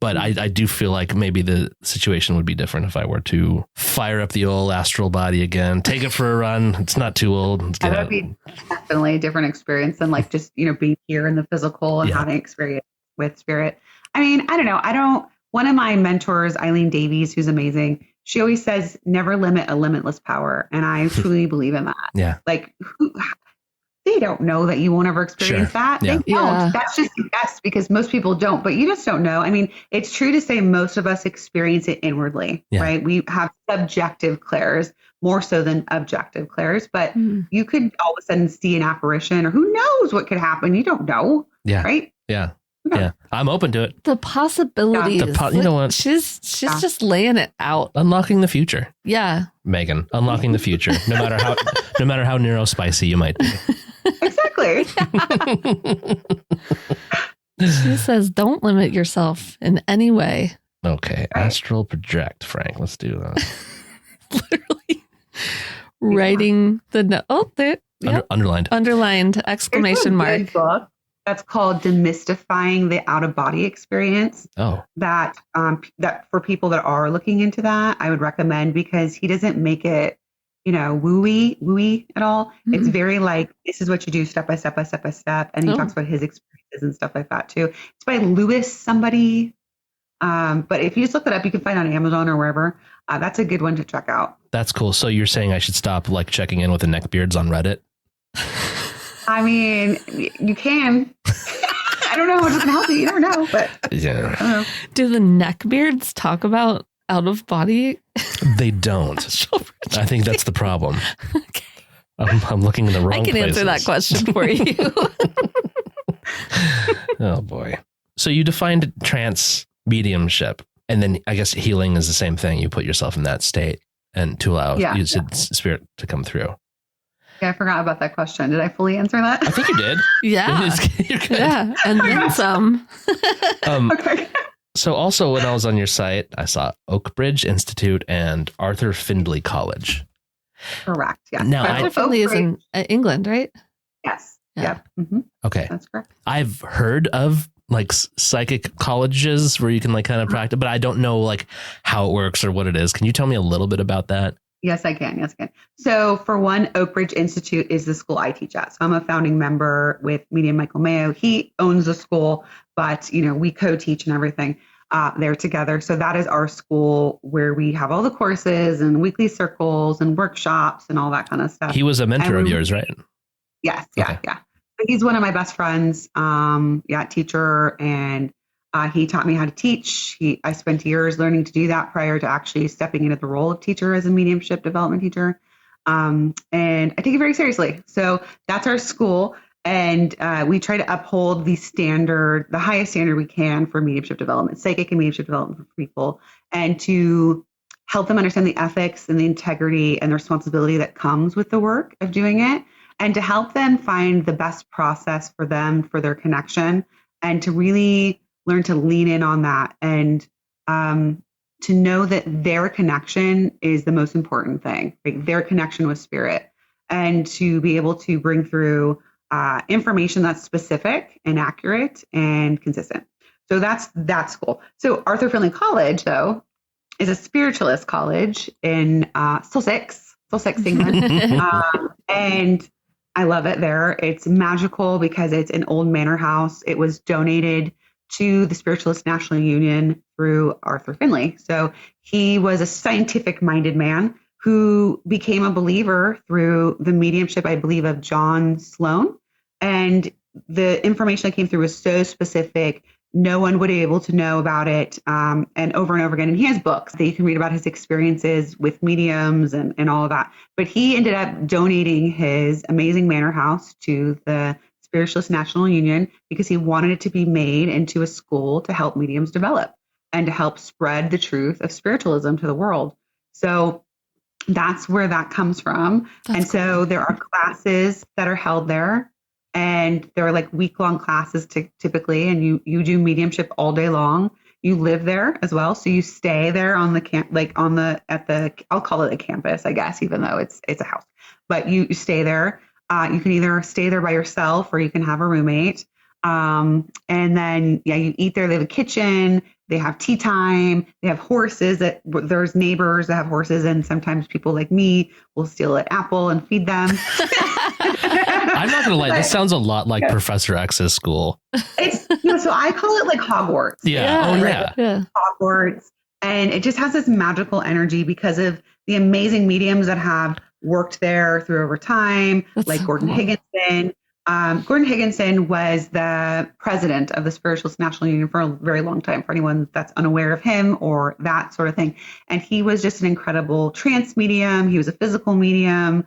But I do feel like maybe the situation would be different if I were to fire up the old astral body again, take it for a run. It's not too old. That would be definitely a different experience than like just, being here in the physical and having experience with spirit. I mean, I don't know. One of my mentors, Eileen Davies, who's amazing, she always says, never limit a limitless power. And I truly believe in that. Yeah. Like, think they don't know that you won't ever experience that. Yeah. They don't. That's just a guess because most people don't, but you just don't know. I mean, it's true to say most of us experience it inwardly, right? We have subjective clairs more so than objective clairs, but you could all of a sudden see an apparition or who knows what could happen. You don't know. Yeah. Right. Yeah. Yeah. I'm open to it. The possibilities. You know what? She's just laying it out. Unlocking the future. Yeah. Megan, unlocking the future. No matter how neurospicy you might be. Exactly. She says, don't limit yourself in any way. Okay. Astral project, Frank. Let's do that. Literally writing the underlined exclamation mark. Book that's called Demystifying the Out of Body Experience. Oh, that for people that are looking into that, I would recommend because he doesn't make it, wooey at all. Mm-hmm. It's very like, this is what you do step by step by step by step. And he talks about his experiences and stuff like that too. It's by Lewis somebody. But if you just look that up, you can find it on Amazon or wherever. That's a good one to check out. That's cool. So you're saying I should stop like checking in with the neckbeards on Reddit? I mean, you can. I don't know how much it's going to help you. You never know. But yeah. Do the neckbeards talk about out of body? They don't. I think that's the problem. Okay. I'm looking in the wrong places. I can answer that question for you. Oh, boy. So you defined trance mediumship, and then I guess healing is the same thing. You put yourself in that state and to allow spirit to come through. Yeah, I forgot about that question. Did I fully answer that? I think you did. Yeah. You're good. Yeah. And then some. Okay. So also when I was on your site, I saw Oakbridge Institute and Arthur Findlay College. Correct. Yeah. Now, Arthur Findlay is in England, right? Yes. Yeah. Mm-hmm. Okay. That's correct. I've heard of like psychic colleges where you can like kind of practice, but I don't know like how it works or what it is. Can you tell me a little bit about that? Yes, I can. So for one, Oakbridge Institute is the school I teach at. So I'm a founding member with Medium Michael Mayo. He owns the school, but we co-teach and everything there together. So that is our school where we have all the courses and weekly circles and workshops and all that kind of stuff. He was a mentor of yours, right? Yes. Yeah. Okay. Yeah. He's one of my best friends. Teacher, and he taught me how to teach. I spent years learning to do that prior to actually stepping into the role of teacher as a mediumship development teacher. And I take it very seriously. So that's our school. And we try to uphold the highest standard we can for mediumship development, psychic and mediumship development for people, and to help them understand the ethics and the integrity and the responsibility that comes with the work of doing it, and to help them find the best process for them, for their connection, and to really learn to lean in on that, and to know that their connection is the most important thing, like their connection with spirit, and to be able to bring through information that's specific and accurate and consistent. So that's that school. So Arthur Findlay College, though, is a spiritualist college in Sussex, England. And I love it there. It's magical because it's an old manor house. It was donated to the Spiritualist National Union through Arthur Findlay. So he was a scientific-minded man who became a believer through the mediumship, I believe, of John Sloan. And the information that came through was so specific, no one would be able to know about it, and over again. And he has books that you can read about his experiences with mediums and all of that. But he ended up donating his amazing manor house to the Spiritualist National Union because he wanted it to be made into a school to help mediums develop and to help spread the truth of spiritualism to the world. So that's where that comes from. That's and so there are classes that are held there, and they're like week-long classes typically, and you do mediumship all day long. You live there as well, so you stay there on the camp, like I'll call it a campus, I guess, even though it's a house. But you stay there. You can either stay there by yourself or you can have a roommate. And then, you eat there. They have a kitchen. They have tea time. They have horses. There's neighbors that have horses, and sometimes people like me will steal an apple and feed them. I'm not gonna lie. This sounds a lot like Professor X's school. It's so I call it like Hogwarts. Yeah. Hogwarts, and it just has this magical energy because of the amazing mediums that have worked there through over time, like Gordon Higginson. Gordon Higginson was the president of the Spiritualist National Union for a very long time, for anyone that's unaware of him or that sort of thing. And he was just an incredible trance medium. He was a physical medium.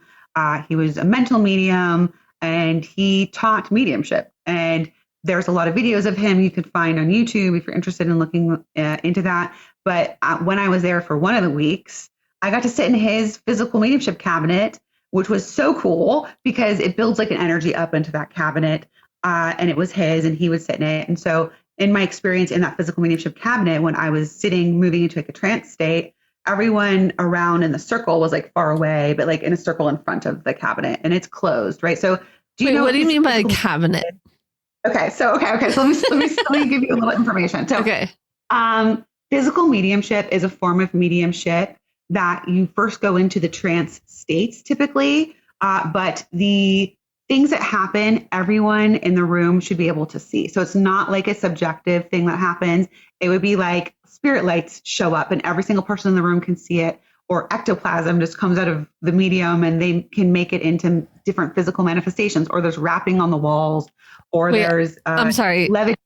He was a mental medium, and he taught mediumship. And there's a lot of videos of him you could find on YouTube if you're interested in looking into that. But when I was there for one of the weeks, I got to sit in his physical mediumship cabinet, which was so cool because it builds like an energy up into that cabinet. And it was his, and he would sit in it. And so in my experience in that physical mediumship cabinet, when I was sitting, moving into like a trance state, everyone around in the circle was like far away, but like in a circle in front of the cabinet, and it's closed, right? So do you know what do you mean by a cabinet? Okay. So let me give you a little information. So, physical mediumship is a form of mediumship that you first go into the trance states typically, but the things that happen, everyone in the room should be able to see. So it's not like a subjective thing that happens. It would be like spirit lights show up and every single person in the room can see it, or ectoplasm just comes out of the medium and they can make it into different physical manifestations, or there's wrapping on the walls, or there's I'm sorry, levitation.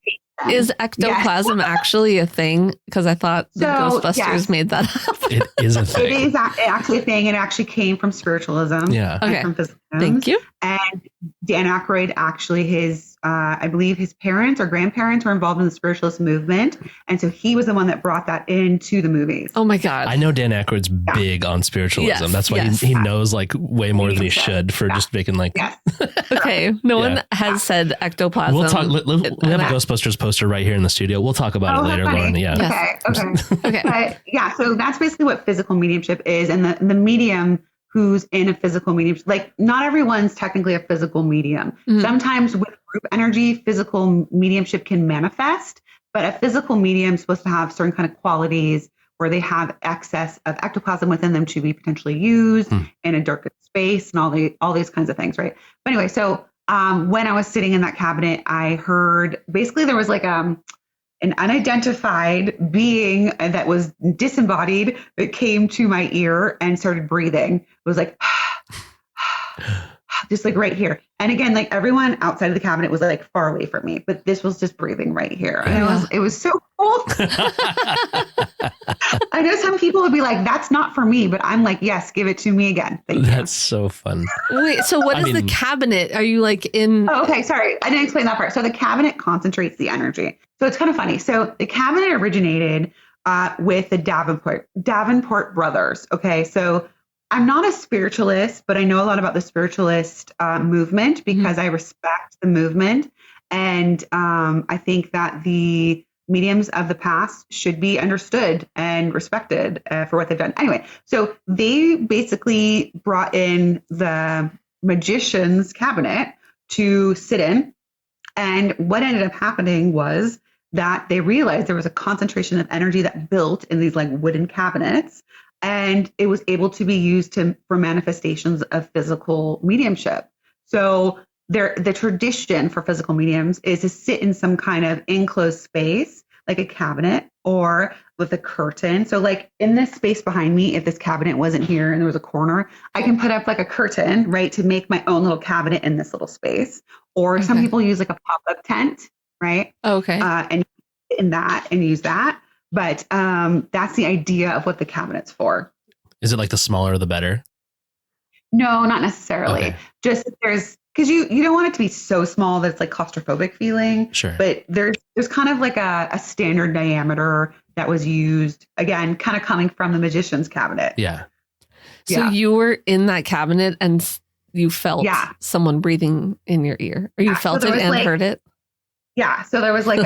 Is ectoplasm actually a thing? Because I thought the Ghostbusters made that up. It is a thing. It is actually a thing. It actually came from spiritualism. Yeah. Okay. From physicalism. Thank you. And Dan Aykroyd, actually, I believe his parents or grandparents were involved in the spiritualist movement. And so he was the one that brought that into the movies. Oh my God. I know Dan Aykroyd's big on spiritualism. Yes, That's why he knows like way more than he should for just making like. Yes. Okay. No one has said ectoplasm. We'll talk. We have a Ghostbusters poster right here in the studio. We'll talk about it later, Lauren. Yeah. Yes. Okay. But yeah, so that's basically what physical mediumship is. And the medium who's in a physical medium, like not everyone's technically a physical medium. Mm-hmm. Sometimes with group energy, physical mediumship can manifest, but a physical medium is supposed to have certain kind of qualities where they have excess of ectoplasm within them to be potentially used in a darker space and all these kinds of things, right? But anyway, so when I was sitting in that cabinet, I heard basically there was like an unidentified being that was disembodied that came to my ear and started breathing. It was like, just like right here. And again, like everyone outside of the cabinet was like far away from me, but this was just breathing right here. And it was so cool. I know some people would be like, that's not for me, but I'm like, yes, give it to me again. Thank you. That's so fun. Wait, so what is the cabinet? Are you like in? Oh, okay. Sorry. I didn't explain that part. So the cabinet concentrates the energy. So it's kind of funny. So the cabinet originated with the Davenport brothers. Okay. So I'm not a spiritualist, but I know a lot about the spiritualist movement because I respect the movement. And I think that the mediums of the past should be understood and respected for what they've done. Anyway, so they basically brought in the magician's cabinet to sit in. And what ended up happening was that they realized there was a concentration of energy that built in these like wooden cabinets. And it was able to be used for manifestations of physical mediumship. So the tradition for physical mediums is to sit in some kind of enclosed space, like a cabinet or with a curtain. So like in this space behind me, if this cabinet wasn't here and there was a corner, I can put up like a curtain, right, to make my own little cabinet in this little space. Or some people use like a pop-up tent, right? Okay. And in that and use that. But that's the idea of what the cabinet's for. Is it like the smaller the better? No, not necessarily. Okay. Just because you don't want it to be so small that it's like claustrophobic feeling. Sure. But there's kind of like a standard diameter that was used, again, kind of coming from the magician's cabinet. Yeah. So you were in that cabinet and you felt someone breathing in your ear, or you felt it and heard it? Yeah. So there was like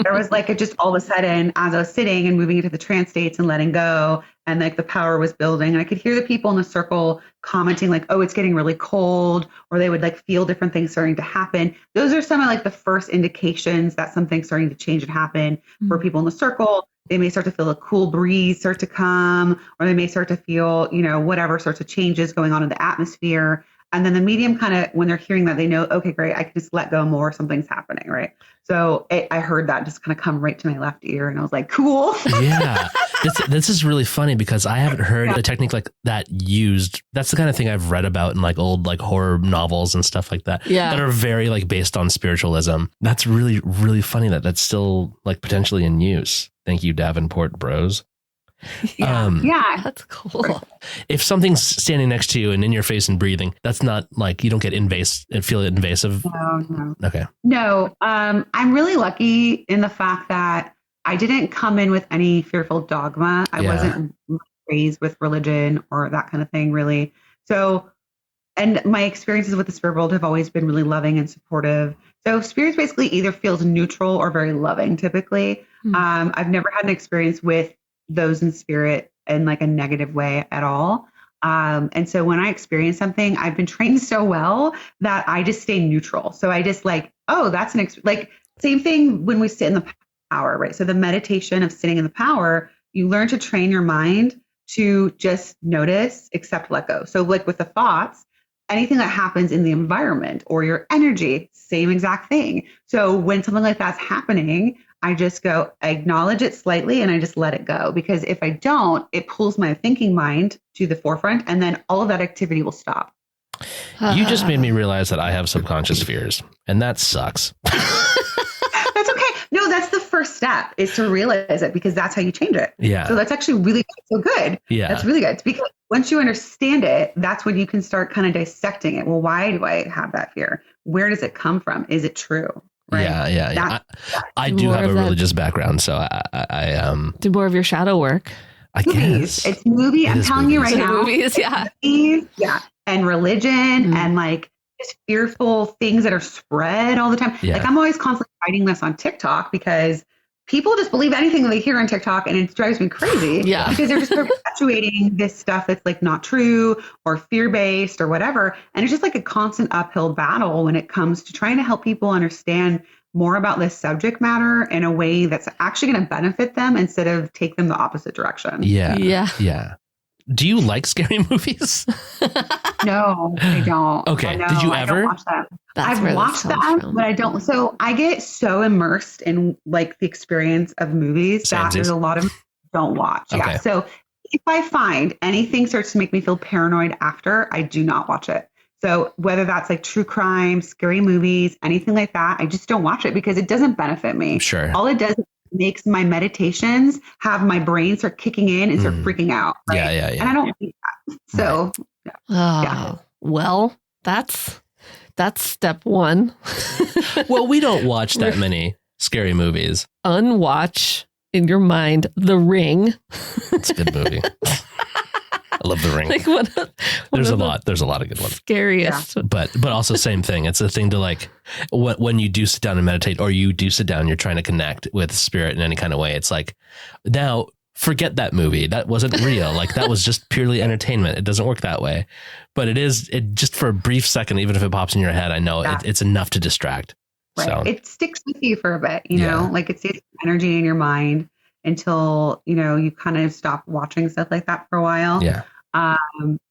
there was like just all of a sudden, as I was sitting and moving into the trance states and letting go, and like the power was building, and I could hear the people in the circle commenting like, oh, it's getting really cold, or they would like feel different things starting to happen. Those are some of like the first indications that something's starting to change and happen for people in the circle. They may start to feel a cool breeze start to come, or they may start to feel, whatever sorts of changes going on in the atmosphere. And then the medium kind of, when they're hearing that, they know, okay, great, I can just let go more. Something's happening, right? So I heard that just kind of come right to my left ear, and I was like, cool. Yeah. This is really funny because I haven't heard a technique like that used. That's the kind of thing I've read about in like old like horror novels and stuff like that. Yeah. That are very like based on spiritualism. That's really, really funny that that's still like potentially in use. Thank you, Davenport Bros. Yeah, that's cool. If something's standing next to you and in your face and breathing, that's not like you don't get feel invasive. No. Okay. No, I'm really lucky in the fact that I didn't come in with any fearful dogma. I wasn't raised with religion or that kind of thing, really. So, and my experiences with the spirit world have always been really loving and supportive. So spirits basically either feels neutral or very loving, typically. I've never had an experience with those in spirit in like a negative way at all. And so when I experience something, I've been trained so well that I just stay neutral. So I just like, oh, that's like same thing when we sit in the power, right? So the meditation of sitting in the power, you learn to train your mind to just notice, accept, let go. So like with the thoughts, anything that happens in the environment or your energy, same exact thing. So when something like that's happening, I just go, I acknowledge it slightly and I just let it go. Because if I don't, it pulls my thinking mind to the forefront and then all of that activity will stop. You just made me realize that I have subconscious fears and that sucks. That's okay. No, that's the first step is to realize it because that's how you change it. Yeah. So that's actually really good. Yeah. That's really good. Because once you understand it, that's when you can start kind of dissecting it. Well, why do I have that fear? Where does it come from? Is it true? Right? Yeah. I do have a religious background, so I do more of your shadow work. I guess it's movie. I'm telling you right now. Movies, yeah. Movies, yeah, and religion and like just fearful things that are spread all the time. Yeah. Like I'm always constantly fighting this on TikTok because people just believe anything that they hear on TikTok and it drives me crazy. Yeah. Because they're just perpetuating this stuff that's like not true or fear-based or whatever. And it's just like a constant uphill battle when it comes to trying to help people understand more about this subject matter in a way that's actually going to benefit them instead of take them the opposite direction. Yeah. Do you like scary movies? No, I don't. Okay. No, did you ever? I don't watch them. I've watched them, but I don't. So I get so immersed in like the experience of movies that there's a lot of don't watch. Okay. Yeah. So if I find anything starts to make me feel paranoid after, I do not watch it. So whether that's like true crime, scary movies, anything like that, I just don't watch it because it doesn't benefit me. Sure. All it does is makes my meditations have my brain start kicking in and start freaking out. Right? Yeah. And I don't need that. So, well, that's step one. Well, we don't watch that many scary movies. Unwatch in your mind The Ring. It's a good movie. I love The Ring. Like there's a lot of good ones. Scariest. Yeah. But also same thing. It's a thing to like when you do sit down and meditate or you do sit down, you're trying to connect with spirit in any kind of way. It's like, now forget that movie. That wasn't real. Like that was just purely entertainment. It doesn't work that way, but it just for a brief second, even if it pops in your head, I know it's enough to distract. Right. So it sticks with you for a bit, you know, like it stays energy in your mind until, you know, you kind of stop watching stuff like that for a while. Yeah.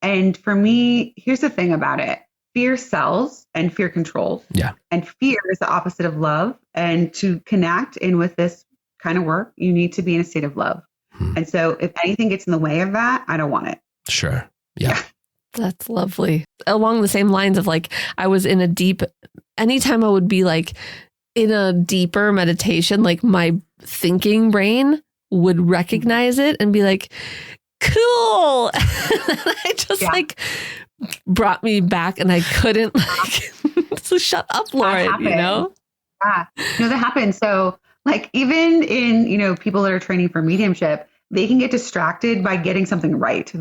And for me, here's the thing about it. Fear sells and fear controls. Yeah. And fear is the opposite of love. And to connect in with this kind of work, you need to be in a state of love. And so if anything gets in the way of that, I don't want it. Sure. Yeah. That's lovely. Along the same lines of like, I was in anytime I would be like in a deeper meditation, like my thinking brain would recognize it and be like, cool. I just like brought me back and I couldn't like, so shut up, Lauren, you know? Yeah. No, that happens. So like even in, you know, people that are training for mediumship, they can get distracted by getting something right. So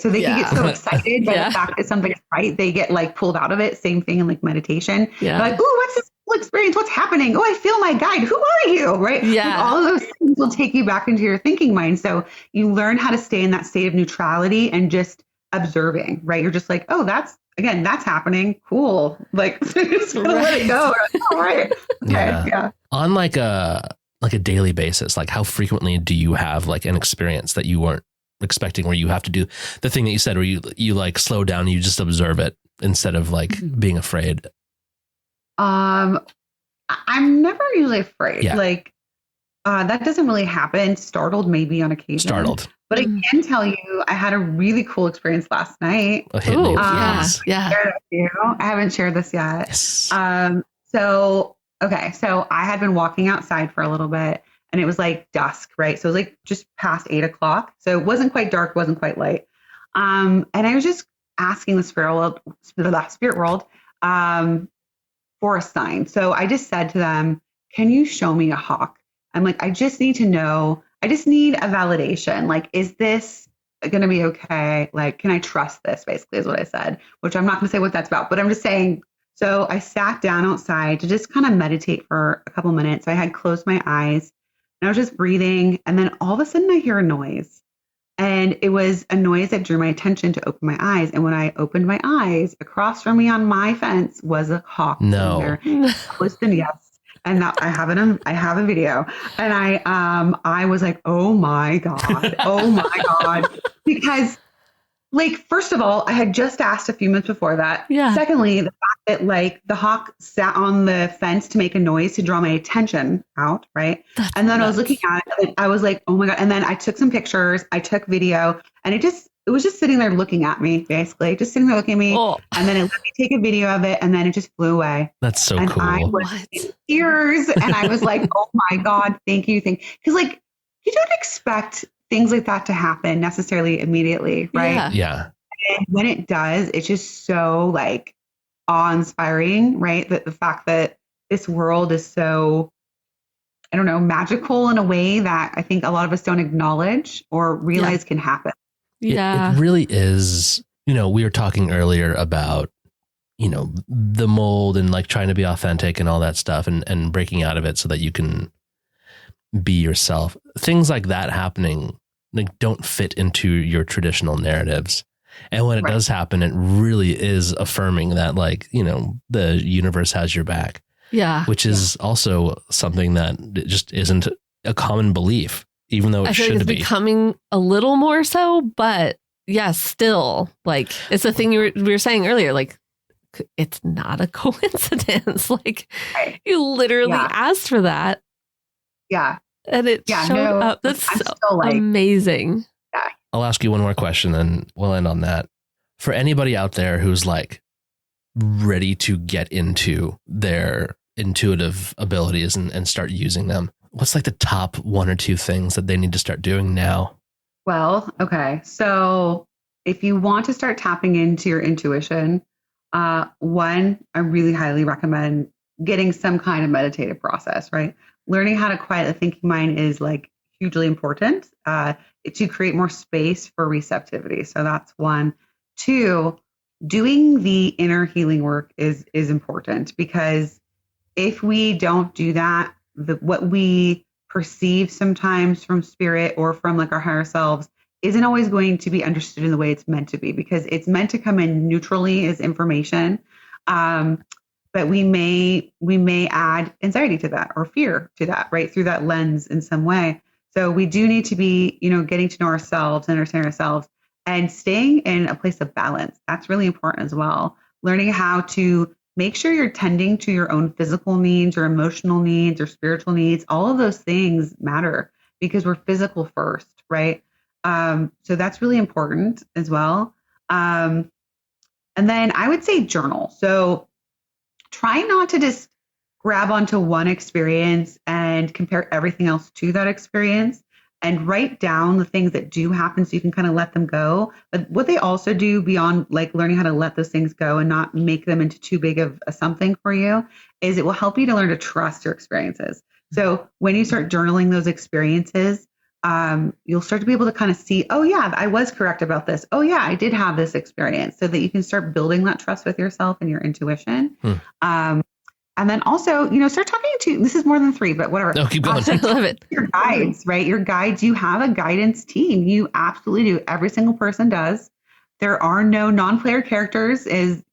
they can get so excited by the fact that something's right. They get like pulled out of it. Same thing in like meditation. Yeah. Like, ooh, what's this experience? What's happening? Oh, I feel my guide. Who are you? Right. Yeah. Like all of those things will take you back into your thinking mind. So you learn how to stay in that state of neutrality and just observing, right? You're just like, oh, that's happening. Cool. Like just let it go. All right. Okay. Yeah. On like a daily basis, like how frequently do you have like an experience that you weren't expecting where you have to do the thing that you said, where you like slow down and you just observe it instead of like being afraid? I'm never usually afraid. Yeah. Like That doesn't really happen. Startled maybe on occasion. Startled. But I can tell you, I had a really cool experience last night. Ooh, yeah. I haven't shared this yet. Yes. So I had been walking outside for a little bit, and it was like dusk, right? So it was like just past 8:00. So it wasn't quite dark, wasn't quite light. And I was just asking the spirit world for a sign. So I just said to them, "Can you show me a hawk?" I'm like, I just need to know. I just need a validation. Like, is this going to be okay? Like, can I trust this? Basically, is what I said. Which I'm not going to say what that's about, but I'm just saying. So I sat down outside to just kind of meditate for a couple minutes. I had closed my eyes and I was just breathing. And then all of a sudden I hear a noise. And it was a noise that drew my attention to open my eyes. And when I opened my eyes, across from me on my fence was a hawk. No. Listen, yes. And that I have a video. And I was like, oh my God. Because, like, first of all, I had just asked a few minutes before that. Yeah. Secondly, the fact that, like, the hawk sat on the fence to make a noise to draw my attention out, right? And then I was looking at it, and I was like, oh my God. And then I took some pictures, I took video, and it was just sitting there looking at me, basically, just sitting there looking at me. Oh. And then it let me take a video of it, and then it just flew away. That's so cool. I was in tears, and I was like, oh my God, thank you. Because, like, you don't expect things like that to happen necessarily immediately, right? Yeah. And when it does, it's just so, like, awe-inspiring, right? That the fact that this world is so, I don't know, magical in a way that I think a lot of us don't acknowledge or realize can happen. Yeah. It really is. We were talking earlier about, the mold and, like, trying to be authentic and all that stuff and breaking out of it so that you can be yourself. Things like that happening, like, don't fit into your traditional narratives. And when it does happen, it really is affirming that, like, the universe has your back. Yeah. Which is also something that just isn't a common belief, even though it should be. It's becoming a little more so, but still, like, it's the thing we were saying earlier, like, it's not a coincidence. Like, you literally asked for that. Yeah. And it showed up. That's so amazing. Yeah. I'll ask you one more question and we'll end on that. For anybody out there who's, like, ready to get into their intuitive abilities and start using them, what's, like, the top one or two things that they need to start doing now? Well, okay. So if you want to start tapping into your intuition, one, I really highly recommend getting some kind of meditative process, right? Learning how to quiet the thinking mind is, like, hugely important to create more space for receptivity. So that's one. Two, doing the inner healing work is important, because if we don't do that, what we perceive sometimes from spirit or from, like, our higher selves isn't always going to be understood in the way it's meant to be, because it's meant to come in neutrally as information. But we may add anxiety to that or fear to that, right? Through that lens in some way. So we do need to be, getting to know ourselves, understand ourselves, and staying in a place of balance. That's really important as well. Learning how to make sure you're tending to your own physical needs or emotional needs or spiritual needs. All of those things matter because we're physical first, right? So that's really important as well. And then I would say journal. So try not to just grab onto one experience and compare everything else to that experience, and write down the things that do happen so you can kind of let them go. But what they also do beyond, like, learning how to let those things go and not make them into too big of a something for you is it will help you to learn to trust your experiences. So when you start journaling those experiences, you'll start to be able to kind of see, oh yeah, I was correct about this. Oh yeah, I did have this experience, so that you can start building that trust with yourself and your intuition. And then also, start talking to, this is more than three, but whatever. No, keep going. I love it. Your guides, right? Your guides, you have a guidance team. You absolutely do. Every single person does. There are no non-player characters. There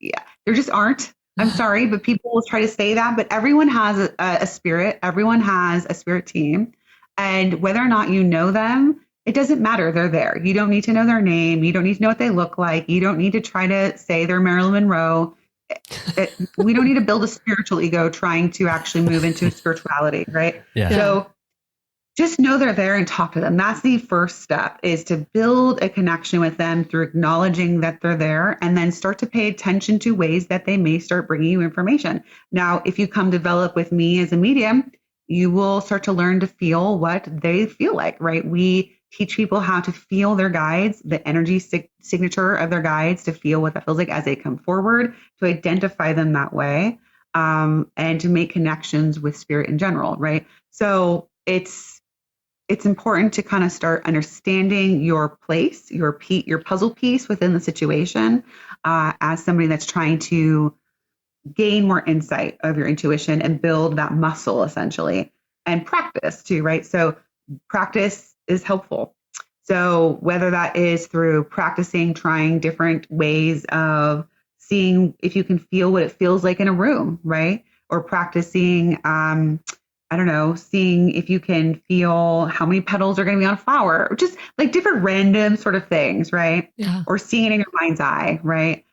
just aren't. I'm sorry, but people will try to say that, but everyone has a spirit. Everyone has a spirit team. And whether or not you know them, it doesn't matter. They're there. You don't need to know their name. You don't need to know what they look like. You don't need to try to say they're Marilyn Monroe. We don't need to build a spiritual ego trying to actually move into spirituality, right? Yeah. So just know they're there and talk to them. That's the first step, is to build a connection with them through acknowledging that they're there, and then start to pay attention to ways that they may start bringing you information. Now, if you come develop with me as a medium, you will start to learn to feel what they feel like, right? We teach people how to feel their guides, the energy signature of their guides, to feel what that feels like as they come forward, to identify them that way, and to make connections with spirit in general, right? So it's important to kind of start understanding your place, your puzzle piece within the situation, as somebody that's trying to gain more insight of your intuition and build that muscle, essentially, and practice too, right? So practice is helpful. So whether that is through practicing, trying different ways of seeing if you can feel what it feels like in a room, right? Or practicing, seeing if you can feel how many petals are going to be on a flower, or just like different random sort of things, right? Yeah. Or seeing it in your mind's eye, right?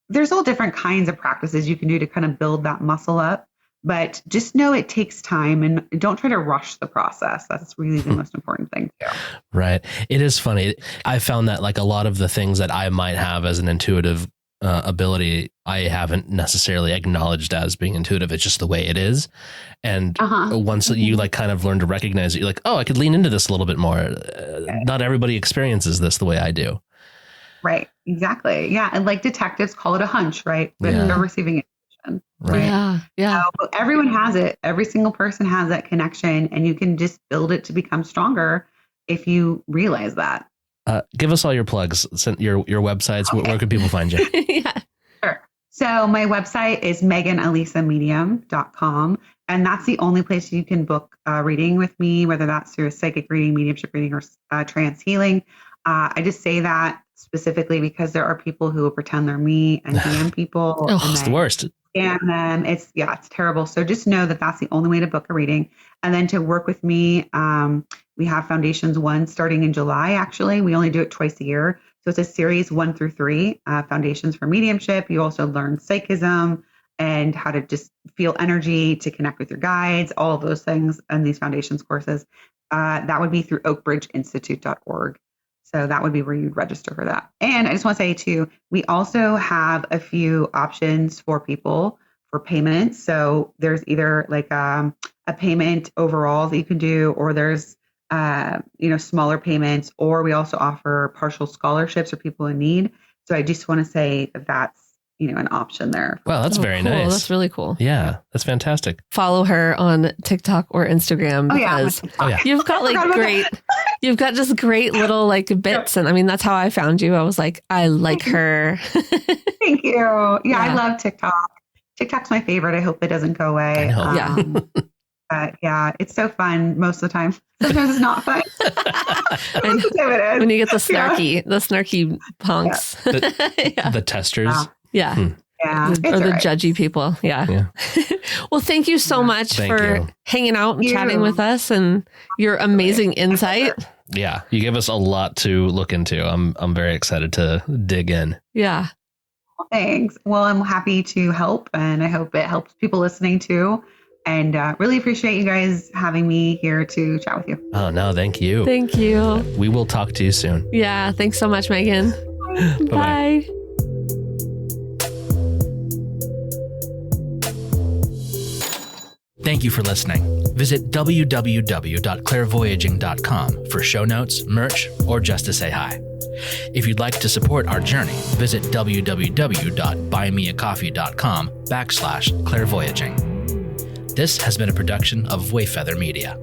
There's all different kinds of practices you can do to kind of build that muscle up, but just know it takes time, and don't try to rush the process. That's really the most important thing too. Right. It is funny. I found that like a lot of the things that I might have as an intuitive ability, I haven't necessarily acknowledged as being intuitive. It's just the way it is. And once you like kind of learn to recognize it, you're like, oh, I could lean into this a little bit more. Not everybody experiences this the way I do. Right. Exactly. Yeah. And like detectives call it a hunch, right? But they're receiving information. Right. Yeah. Yeah. So everyone has it. Every single person has that connection, and you can just build it to become stronger if you realize that. Give us all your plugs, your websites. Okay. Where can people find you? Yeah. Sure. So my website is meganalisamedium.com. And that's the only place you can book reading with me, whether that's through a psychic reading, mediumship reading, or trance healing. I just say that specifically because there are people who will pretend they're me and DM people. It's the worst. And then it's terrible. So just know that that's the only way to book a reading. And then to work with me, we have Foundations 1 starting in July, actually. We only do it twice a year. So it's a series 1 through 3, Foundations for Mediumship. You also learn psychism and how to just feel energy, to connect with your guides, all of those things in these Foundations courses. That would be through oakbridgeinstitute.org. So that would be where you'd register for that. And I just want to say too, we also have a few options for people for payments. So there's either like a payment overall that you can do, or there's smaller payments, or we also offer partial scholarships for people in need. So I just want to say that that's an option there. Wow, that's very cool. nice. That's really cool. Yeah, that's fantastic. Follow her on TikTok or Instagram because you've got you've got just great little like bits. And I mean, that's how I found you. I was like, I like her. Thank you. Yeah, I love TikTok. TikTok's my favorite. I hope it doesn't go away. But yeah, it's so fun most of the time. Sometimes it's not fun. When you get the snarky punks. The testers. Yeah. Yeah. Or the judgy people. Yeah. Well, thank you so much for hanging out and chatting with us, and your amazing insight. Yeah. You give us a lot to look into. I'm very excited to dig in. Yeah. Well, thanks. Well, I'm happy to help, and I hope it helps people listening too. And really appreciate you guys having me here to chat with you. Oh, no, thank you. Thank you. We will talk to you soon. Yeah. Thanks so much, Megan. Bye. Thank you for listening. Visit www.clairvoyaging.com for show notes, merch, or just to say hi. If you'd like to support our journey, visit www.buymeacoffee.com/clairvoyaging. This has been a production of Wayfeather Media.